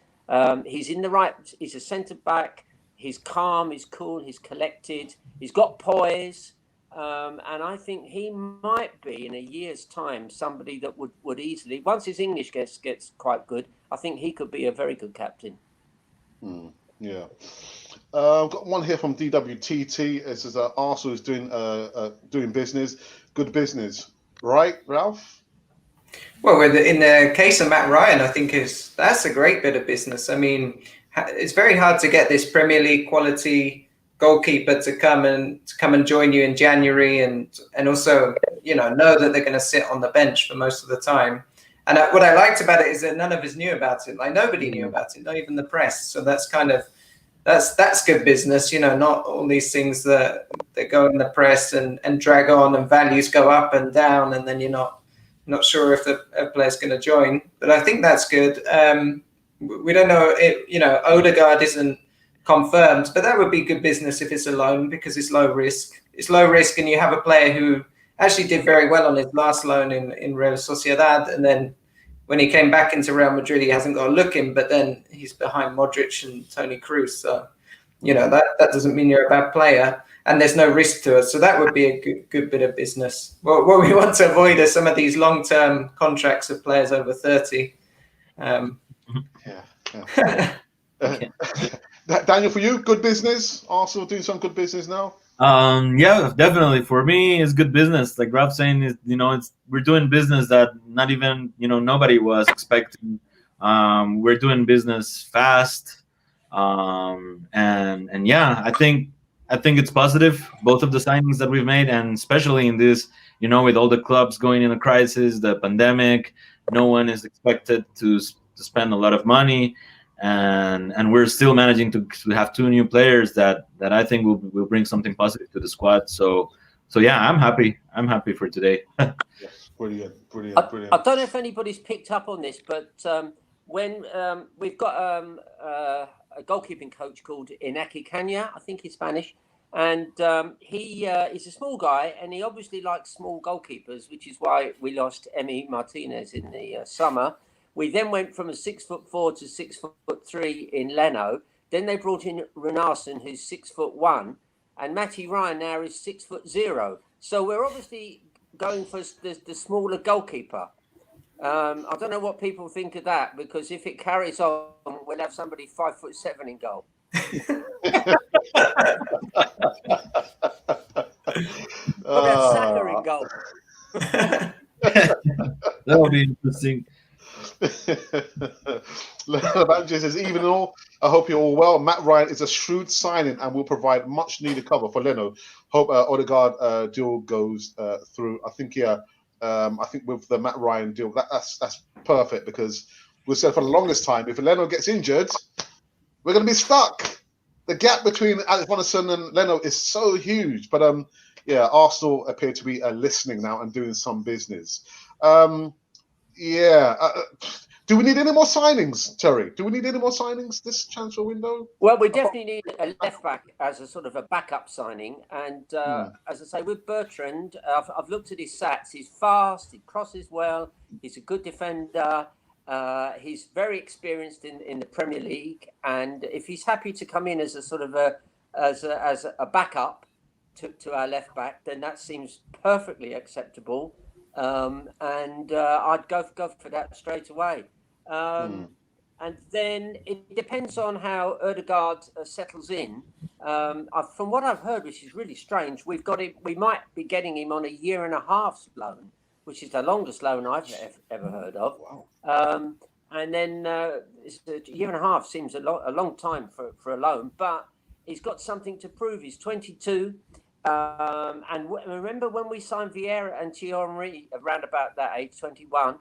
He's in the right. He's a centre back. He's calm. He's cool. He's collected. He's got poise. And I think he might be in a year's time somebody that would easily, once his English gets quite good, I think he could be a very good captain. Yeah. I've got one here from DWTT. It says Arsenal is doing business, good business, right, Ralph? Well, in the case of Matt Ryan, I think that's a great bit of business. I mean, it's very hard to get this Premier League quality goalkeeper to come and join you in January, and also know that they're going to sit on the bench for most of the time. And what I liked about it is that none of us knew about it. Like nobody knew about it, not even the press. So that's that's good business. Not all these things that go in the press and drag on, and values go up and down, and then you're not sure if a player's going to join. But I think that's good. We don't know if, Odegaard isn't confirmed, but that would be good business if it's a loan, because it's low risk. It's low risk, and you have a player who actually did very well on his last loan in Real Sociedad, and then when he came back into Real Madrid, he hasn't got a look in, but then he's behind Modric and Toni Kroos. So, that doesn't mean you're a bad player, and there's no risk to it. So that would be a good bit of business. What we want to avoid are some of these long-term contracts of players over 30. Daniel, for you, good business? Arsenal doing some good business now? Yeah, definitely. For me, it's good business. Like Ralph's saying, we're doing business that not even nobody was expecting. We're doing business fast, and yeah, I think it's positive. Both of the signings that we've made, and especially in this, with all the clubs going in a crisis, the pandemic, no one is expected to spend a lot of money. And we're still managing to have two new players that I think will bring something positive to the squad. So yeah, I'm happy for today. Yes, brilliant. I don't know if anybody's picked up on this, but when we've got a goalkeeping coach called Inaki Kanya, I think he's Spanish, and he is a small guy, and he obviously likes small goalkeepers, which is why we lost Emi Martinez in the summer. We then went from a 6'4" to 6'3" in Leno. Then they brought in Runarsson, who's 6'1", and Matty Ryan now is 6'0". So we're obviously going for the smaller goalkeeper. I don't know what people think of that, because if it carries on, we'll have somebody 5'7" in goal. We'll have Saka in goal. That will be interesting. Manager says, even in all, I hope you're all well. Matt Ryan is a shrewd signing and will provide much needed cover for Leno. Hope Odegaard deal goes through. I think I think with the Matt Ryan deal, that's perfect, because we said for the longest time, if Leno gets injured, we're going to be stuck. The gap between Alex Vonderson and Leno is so huge. But Arsenal appear to be listening now and doing some business. Do we need any more signings, Terry? Do we need any more signings this transfer window? Well, we definitely need a left back as a sort of a backup signing. And as I say, with Bertrand, I've looked at his stats. He's fast, he crosses well, he's a good defender. He's very experienced in the Premier League. And if he's happy to come in as a sort of as a backup to our left back, then that seems perfectly acceptable. And I'd go for that straight away. And then it depends on how Odegaard settles in. From what I've heard, which is really strange, we might be getting him on a 1.5 year loan, which is the longest loan I've ever heard of. Wow. And then a 1.5 years seems a long time for a loan, but he's got something to prove. He's 22. And remember when we signed Vieira and Thierry around about that age, 21,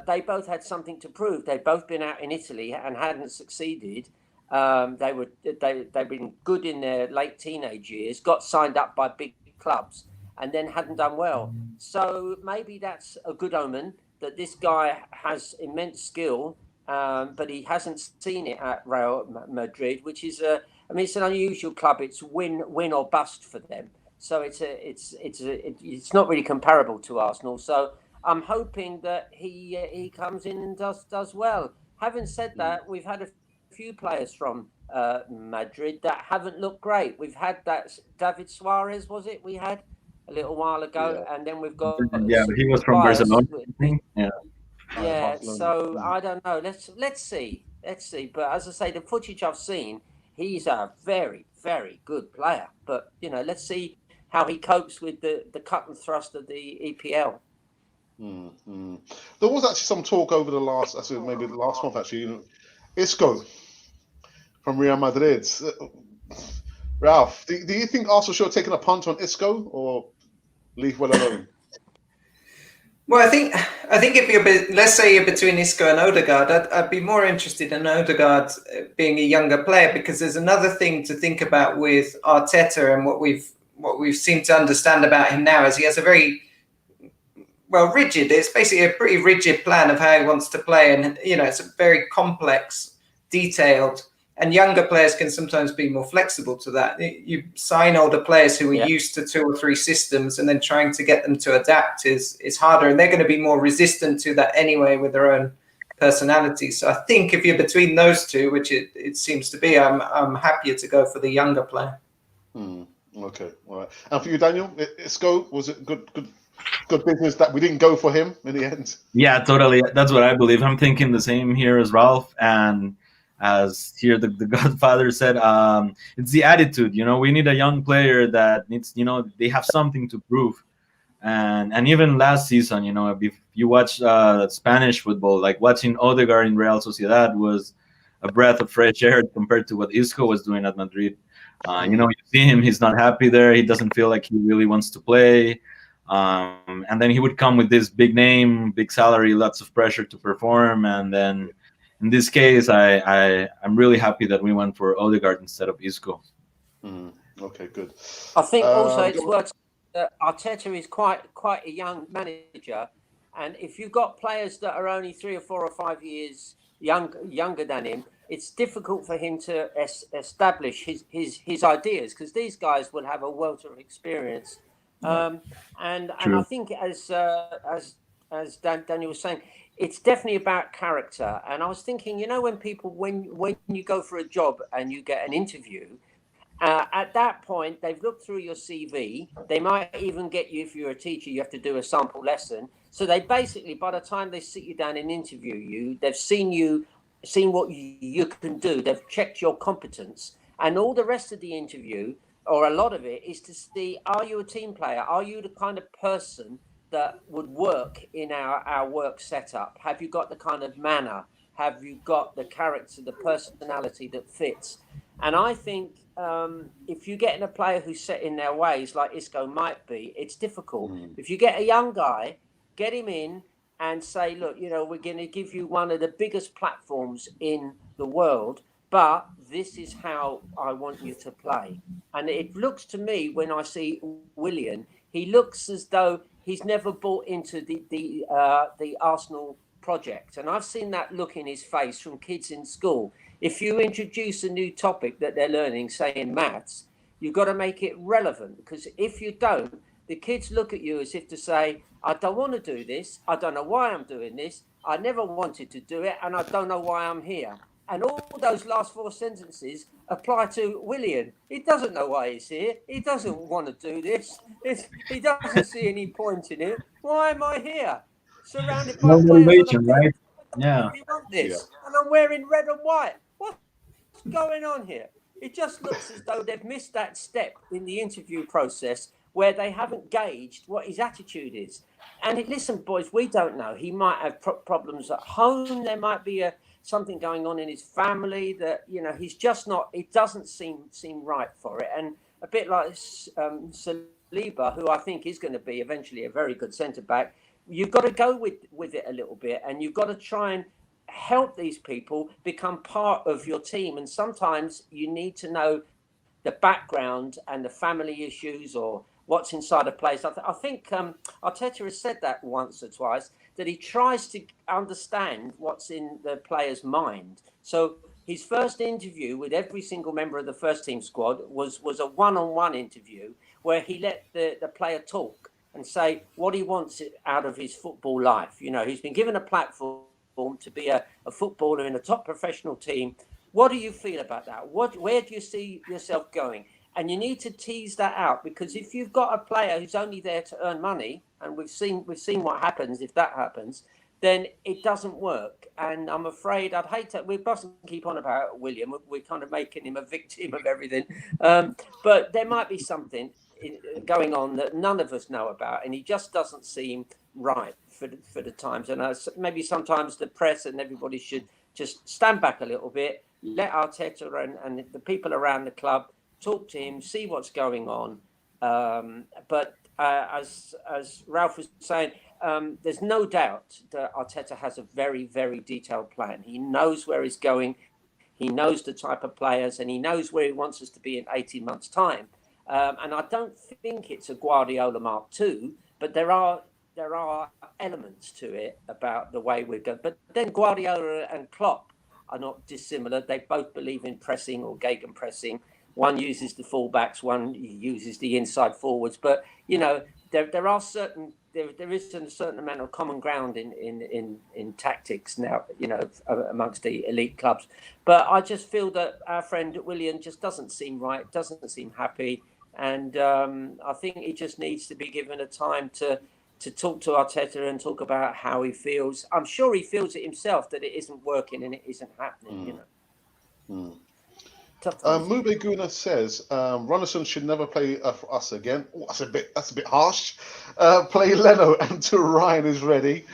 they both had something to prove. They'd both been out in Italy and hadn't succeeded. They'd been good in their late teenage years, got signed up by big clubs, and then hadn't done well. So maybe that's a good omen that this guy has immense skill, but he hasn't seen it at Real Madrid, which is it's an unusual club. It's win or bust for them. So it's not really comparable to Arsenal. So I'm hoping that he comes in and does well. Having said that, we've had a few players from Madrid that haven't looked great. We've had that David Suarez, was it? We had a little while ago, and then we've got Yeah, he was from Barcelona, I think. Yeah. Yeah, so I don't know. Let's see. But as I say, the footage I've seen, he's a very, very good player. But let's see how he copes with the cut and thrust of the EPL. There was actually some talk over the last month actually. Isco from Real Madrid. Ralph, do you think Arsenal should have taken a punt on Isco or leave well alone? Well, I think if let's say you're between Isco and Odegaard, I'd be more interested in Odegaard being a younger player, because there's another thing to think about with Arteta and what we've seemed to understand about him now is he has a very rigid. It's basically a pretty rigid plan of how he wants to play, and it's a very complex, detailed. And younger players can sometimes be more flexible to that. You sign older players who are used to 2 or 3 systems, and then trying to get them to adapt is harder. And they're going to be more resistant to that anyway with their own personality. So I think if you're between those two, which it seems to be, I'm happier to go for the younger player. Okay, all right. And for you, Daniel, Isco, was it good business that we didn't go for him in the end? Yeah, totally. That's what I believe. I'm thinking the same here as Ralph, and as here the Godfather said, it's the attitude. We need a young player that needs, they have something to prove. And even last season, if you watch Spanish football, like watching Odegaard in Real Sociedad was a breath of fresh air compared to what Isco was doing at Madrid. You see him, he's not happy there. He doesn't feel like he really wants to play. And then he would come with this big name, big salary, lots of pressure to perform. And then in this case, I'm really happy that we went for Odegaard instead of Isco. Okay, good. I think also it's worth Arteta is quite a young manager, and if you've got players that are only 3 or 4 or 5 years younger than him, it's difficult for him to establish his ideas, because these guys will have a wealth of experience. And I think as Daniel was saying, it's definitely about character. And I was thinking, when you go for a job and you get an interview, at that point, they've looked through your CV. They might even get you, if you're a teacher, you have to do a sample lesson. So they basically, by the time they sit you down and interview you, they've seen what you can do. They've checked your competence. And all the rest of the interview, or a lot of it, is to see, are you a team player? Are you the kind of person that would work in our work setup? Have you got the kind of manner? Have you got the character, the personality that fits? And I think if you get in a player who's set in their ways, like Isco might be, it's difficult. If you get a young guy, get him in and say, look, we're going to give you one of the biggest platforms in the world, but this is how I want you to play. And it looks to me, when I see Willian, he looks as though he's never bought into the Arsenal project. And I've seen that look in his face from kids in school. If you introduce a new topic that they're learning, say in maths, you've got to make it relevant, because if you don't, the kids look at you as if to say, I don't want to do this. I don't know why I'm doing this. I never wanted to do it, and I don't know why I'm here. And all those last 4 sentences apply to Willian. He doesn't know why he's here. He doesn't want to do this. He doesn't see any point in it. Why am I here? Surrounded by motivation, right? Yeah. You want this? Yeah. And I'm wearing red and white. What's going on here? It just looks as though they've missed that step in the interview process where they haven't gauged what his attitude is. And listen, boys, we don't know. He might have problems at home. There might be something going on in his family that, he's just not, it doesn't seem right for it. And a bit like Saliba, who I think is going to be eventually a very good centre back. You've got to go with it a little bit, and you've got to try and help these people become part of your team. And sometimes you need to know the background and the family issues or what's inside a place. I think Arteta has said that once or twice, that he tries to understand what's in the player's mind. So his first interview with every single member of the first team squad was a one-on-one interview where he let the player talk and say what he wants out of his football life. You know, he's been given a platform to be a footballer in a top professional team. What do you feel about that? Where do you see yourself going? And you need to tease that out, because if you've got a player who's only there to earn money, and we've seen what happens if that happens, then it doesn't work. And I'm afraid I'd hate to. We mustn't keep on about William. We're kind of making him a victim of everything. But there might be something going on that none of us know about, and he just doesn't seem right for the times. And maybe sometimes the press and everybody should just stand back a little bit, let Arteta and the people around the club talk to him, see what's going on. But as Ralph was saying, there's no doubt that Arteta has a very, very detailed plan. He knows where he's going. He knows the type of players, and he knows where he wants us to be in 18 months' time. And I don't think it's a Guardiola Mark II, but there are elements to it about the way we're going. But then Guardiola and Klopp are not dissimilar. They both believe in pressing or gegenpressing. One uses the fullbacks, one uses the inside forwards. But you know, there is a certain amount of common ground in tactics now, you know, amongst the elite clubs. But I just feel that our friend William just doesn't seem right, doesn't seem happy, and I think he just needs to be given a time to talk to Arteta and talk about how he feels. I'm sure he feels it himself, that it isn't working and it isn't happening, you know. Mube Guna says Ronison should never play for us again. Oh, that's a bit harsh. Play Leno until Ryan is ready.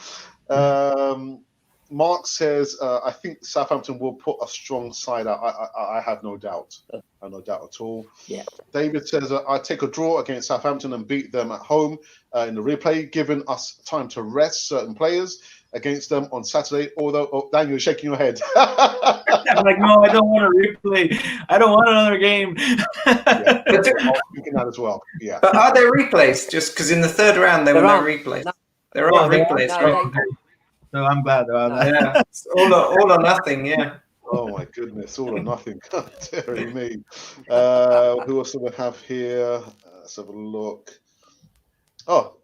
Mark says I think Southampton will put a strong side out. I have no doubt. No doubt at all. Yeah. David says I take a draw against Southampton and beat them at home in the replay, giving us time to rest certain players against them on Saturday. Although, Daniel, you're shaking your head. I'm like, no, I don't want to replay. I don't want another game. Yeah, I was thinking that as well. Yeah. But are there replays? Just because in the third round there were no replays. No. There are replays, right? So I'm glad about that. Yeah, it's all or nothing. Yeah. Oh my goodness, all or nothing. God, dearie me. Who else do we have here? Let's have a look. Oh,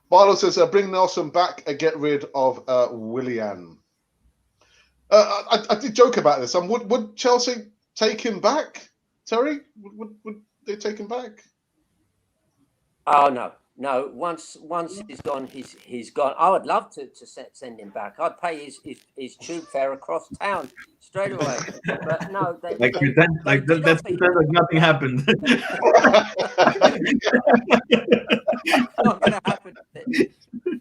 Barlow says bring Nelson back and get rid of Willian. I did joke about this. Would Chelsea take him back, Terry? Would they take him back? Oh no. Once he's gone, he's gone. I would love to send him back. I'd pay his tube fare across town straight away. But no, let's pretend like nothing happened. Not going to happen.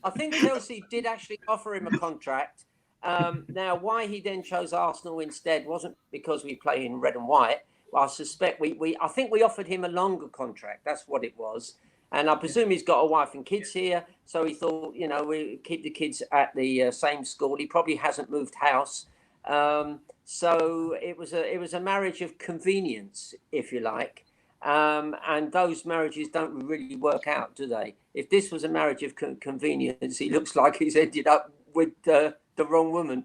I think Chelsea did actually offer him a contract. Now, why he then chose Arsenal instead wasn't because we play in red and white. I suspect I think we offered him a longer contract. That's what it was. And I presume he's got a wife and kids here. So he thought, you know, we keep the kids at the same school. He probably hasn't moved house. So it was a marriage of convenience, if you like. And those marriages don't really work out, do they? If this was a marriage of convenience, he looks like he's ended up with the wrong woman.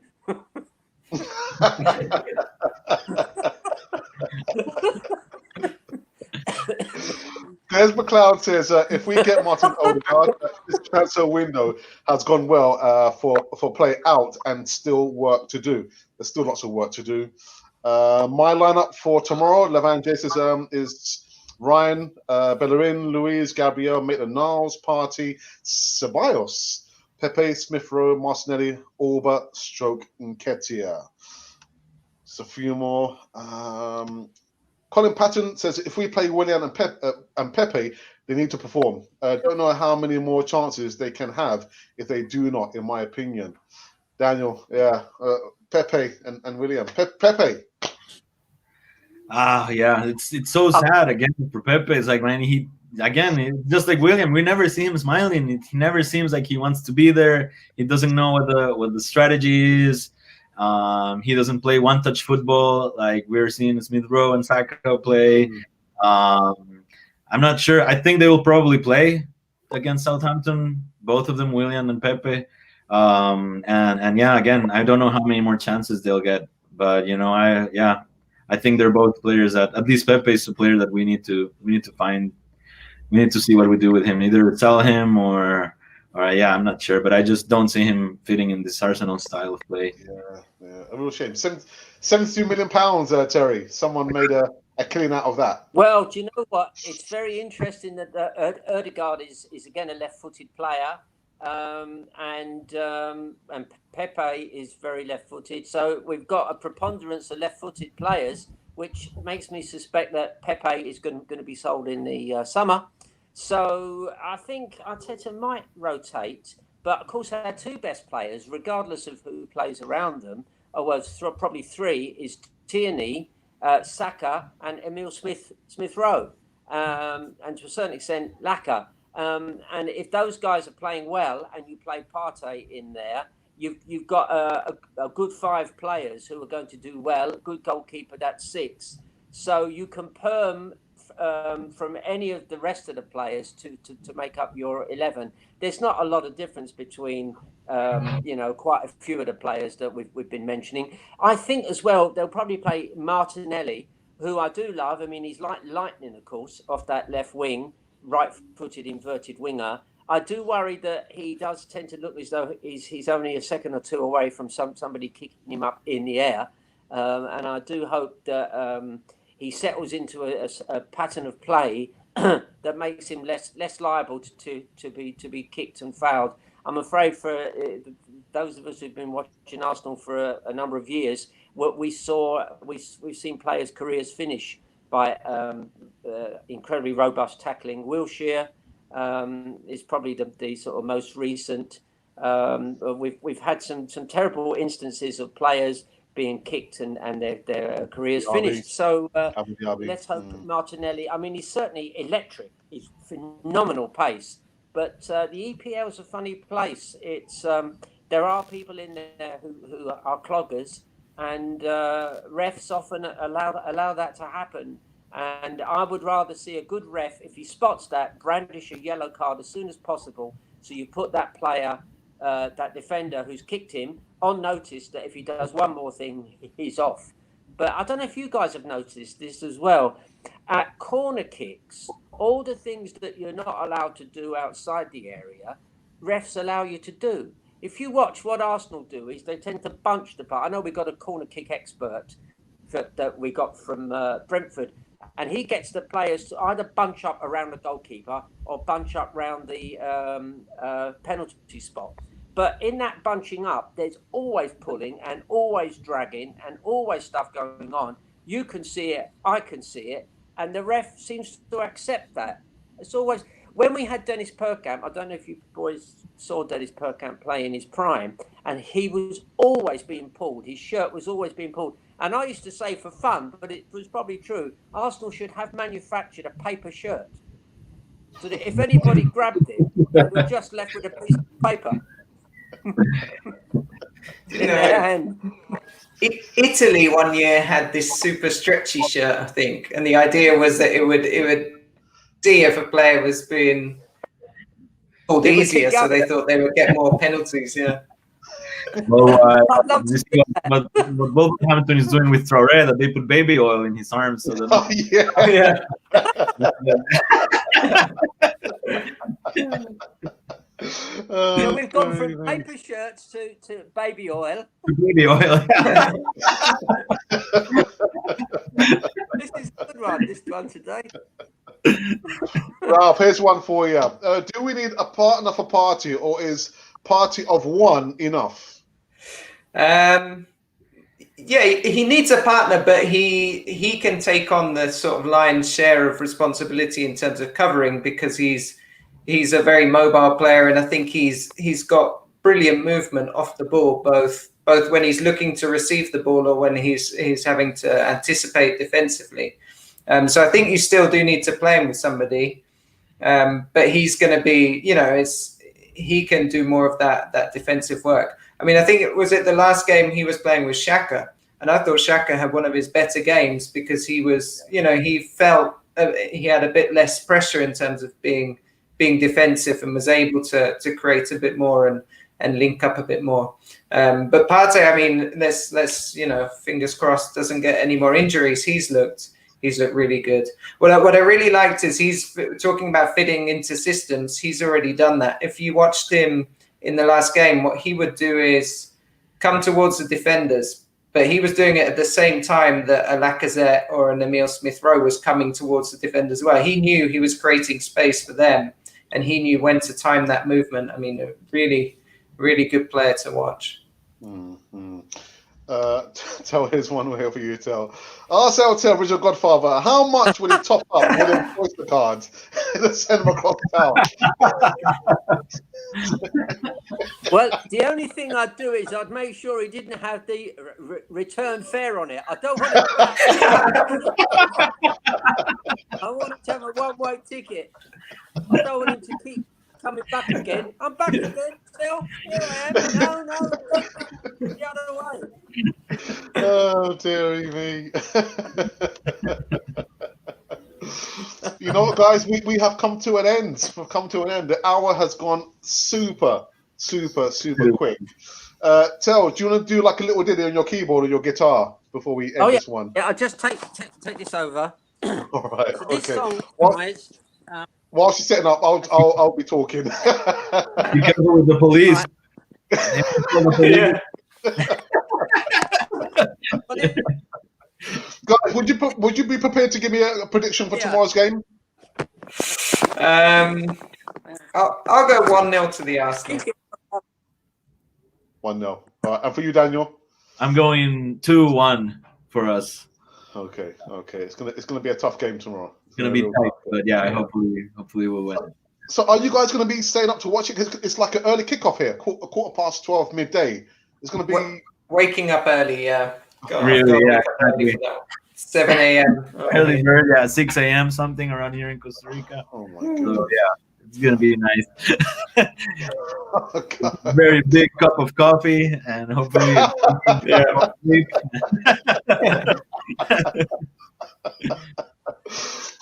Des McLeod says if we get Martin Odegaard, this transfer window has gone well for play out and still work to do. There's still lots of work to do. My lineup for tomorrow, Levan says, is Ryan, Bellerin, Luis, Gabriel, Maitland-Niles, Partey, Ceballos, Pepe, Smith Rowe, Martinelli, Alba, Stroke, Nketiah. Just a few more. Colin Patton says if we play Willian and Pepe, they need to perform. Don't know how many more chances they can have if they do not, in my opinion. Daniel, yeah, Pepe and William. Pepe. Yeah, it's so sad again for Pepe. It's like, man, just like William, we never see him smiling. He never seems like he wants to be there. He doesn't know what the strategy is. He doesn't play one touch football like we're seeing Smith Rowe and Saka play. I'm not sure. I think they will probably play against Southampton, both of them, William and Pepe. And yeah, again, I don't know how many more chances they'll get, but I think they're both players that, at least Pepe is a player that we need to find. We need to see what we do with him. Either sell him or yeah, I'm not sure, but I just don't see him fitting in this Arsenal style of play. Yeah, a real shame. 72 million pounds, Terry. Someone made a killing out of that. Well, do you know what? It's very interesting that Ødegaard is again a left-footed player, and Pepe is very left-footed. So we've got a preponderance of left-footed players, which makes me suspect that Pepe is going to be sold in the summer. So I think Arteta might rotate, but of course our two best players, regardless of who plays around them, probably three, is Tierney, Saka, and Emil Smith Rowe, and to a certain extent Laka. And if those guys are playing well, and you play Partey in there, you've got a good five players who are going to do well. Good goalkeeper, that's six. So you can perm from any of the rest of the players to make up your 11. There's not a lot of difference between quite a few of the players that we've been mentioning. I think as well they'll probably play Martinelli, who I do love. I mean, he's like lightning, of course, off that left wing, right-footed inverted winger. I do worry that he does tend to look as though he's only a second or two away from somebody kicking him up in the air, and I do hope that he settles into a pattern of play that makes him less liable to be kicked and fouled. I'm afraid for those of us who've been watching Arsenal for a number of years, what we've seen players' careers finish by incredibly robust tackling. Wilshere is probably the sort of most recent. We've had some terrible instances of players being kicked and their careers finished. So let's hope Martinelli. I mean, he's certainly electric. He's phenomenal pace. But the EPL is a funny place. It's there are people in there who are cloggers, and refs often allow that to happen. And I would rather see a good ref, if he spots that, brandish a yellow card as soon as possible. So you put that player, that defender who's kicked him, on notice that if he does one more thing, he's off. But I don't know if you guys have noticed this as well. At corner kicks, all the things that you're not allowed to do outside the area, refs allow you to do. If you watch what Arsenal do, is they tend to bunch the part. I know we got a corner kick expert that we got from Brentford, and he gets the players to either bunch up around the goalkeeper or bunch up around the penalty spot. But in that bunching up, there's always pulling and always dragging and always stuff going on. You can see it, I can see it, and the ref seems to accept that. It's always, when we had Dennis Bergkamp, I don't know if you boys saw Dennis Bergkamp play in his prime, and he was always being pulled. His shirt was always being pulled. And I used to say for fun, but it was probably true, Arsenal should have manufactured a paper shirt, so that if anybody grabbed it, they were just left with a piece of paper. Italy one year had this super stretchy shirt, I think, and the idea was that it would see if a player was being pulled easier, so they thought they would get more penalties. Yeah. Well, this is what Wolverhampton is doing with Traoré, that they put baby oil in his arms. So that So we've gone from paper shirts to baby oil. Baby oil. This is a good one. This one today. Ralph, here's one for you. Do we need a partner for Partey, or is Partey of one enough? Yeah, he needs a partner, but he can take on the sort of lion's share of responsibility in terms of covering, because he's a very mobile player, and I think he's got brilliant movement off the ball, both both when he's looking to receive the ball or when he's having to anticipate defensively. So I think you still do need to play him with somebody, but he's going to be, he can do more of that defensive work. I mean, I think it was at the last game he was playing with Xhaka, and I thought Xhaka had one of his better games because he was, he felt he had a bit less pressure in terms of being defensive and was able to create a bit more and link up a bit more. But Partey, I mean, let's fingers crossed doesn't get any more injuries. He's looked really good. What I really liked is he's talking about fitting into systems. He's already done that. If you watched him in the last game, what he would do is come towards the defenders, but he was doing it at the same time that a Lacazette or an Emile Smith-Rowe was coming towards the defenders as well. He knew he was creating space for them, and he knew when to time that movement. I mean, a really, really good player to watch. Mm-hmm. Tell, here's one way for you, Tell. Arcel Tell, Richard Godfather, how much will he top up with them Oyster cards to send them across town? Well, the only thing I'd do is I'd make sure he didn't have the return fare on it. I don't want it. I want him to have a one-way ticket. I don't want him to keep coming back again. I'm back again, still. Here I am. No, the other way. Oh, dearie me. You know what, guys? We have come to an end. We've come to an end. The hour has gone super quick. Tell, do you want to do like a little ditty on your keyboard or your guitar before we end this one? Yeah, I'll just take this over. All right. So this okay. song, guys. While she's setting up, I'll be talking. Be careful with the police. Yeah. Guys, would you be prepared to give me a prediction for tomorrow's game? I'll go 1-0 to the Arsenal. 1-0. All right. And for you, Daniel? I'm going 2-1 for us. Okay. It's gonna be a tough game tomorrow. It's gonna be tight, but yeah, hopefully we'll win. So, are you guys gonna be staying up to watch it? Because it's like an early kickoff here, 12:15 midday. It's gonna be waking up early. Yeah. Really? Yeah. 7 a.m. Early bird, yeah, 6 a.m. something around here in Costa Rica. Oh my god! So, yeah, it's gonna be nice. Oh, very big cup of coffee, and hopefully,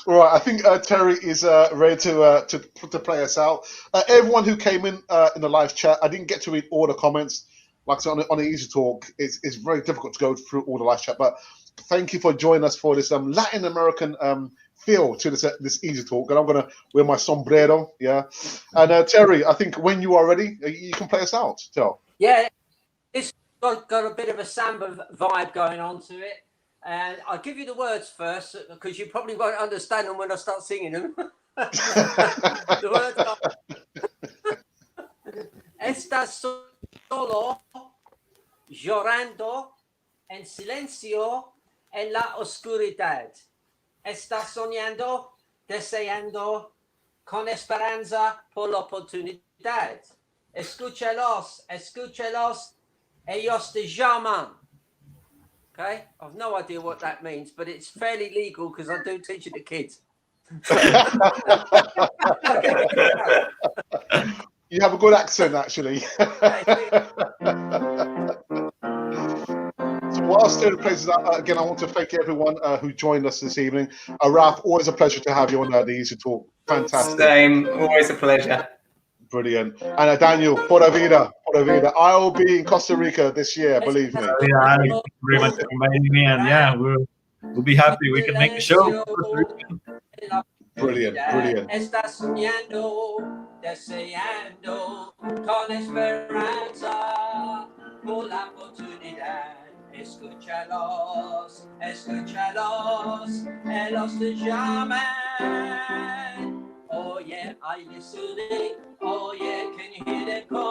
All right, I think Terry is ready to play us out. Everyone who came in the live chat, I didn't get to read all the comments. Like I said, on the Easy Talk, it's very difficult to go through all the live chat. But thank you for joining us for this Latin American feel to this Easy Talk. And I'm gonna wear my sombrero, yeah. And Terry, I think when you are ready, you can play us out. Tell. Yeah, it's got a bit of a samba vibe going on to it. And I'll give you the words first because you probably won't understand them when I start singing them. The words are Estás solo, llorando, en silencio, en la oscuridad. Estás soñando, deseando, con esperanza por la oportunidad. Escúchalos, ellos te llaman. Okay, I've no idea what that means, but it's fairly legal because I do teach it to kids. You have a good accent, actually. So whilst Terry plays that, again, I want to thank everyone who joined us this evening. Ralph, always a pleasure to have you on the Easy Talk. Fantastic. Same, always a pleasure. Brilliant. And Daniel, pura vida. I will be in Costa Rica this year, believe me. Yeah, thank you very much for inviting me, and yeah, we'll be happy we can make the show. Brilliant. Estás soñando, deseando, con esperanza por la oportunidad. Escúchalos, ellos te llaman. Oh yeah, are you listening? Oh yeah, can you hear them call?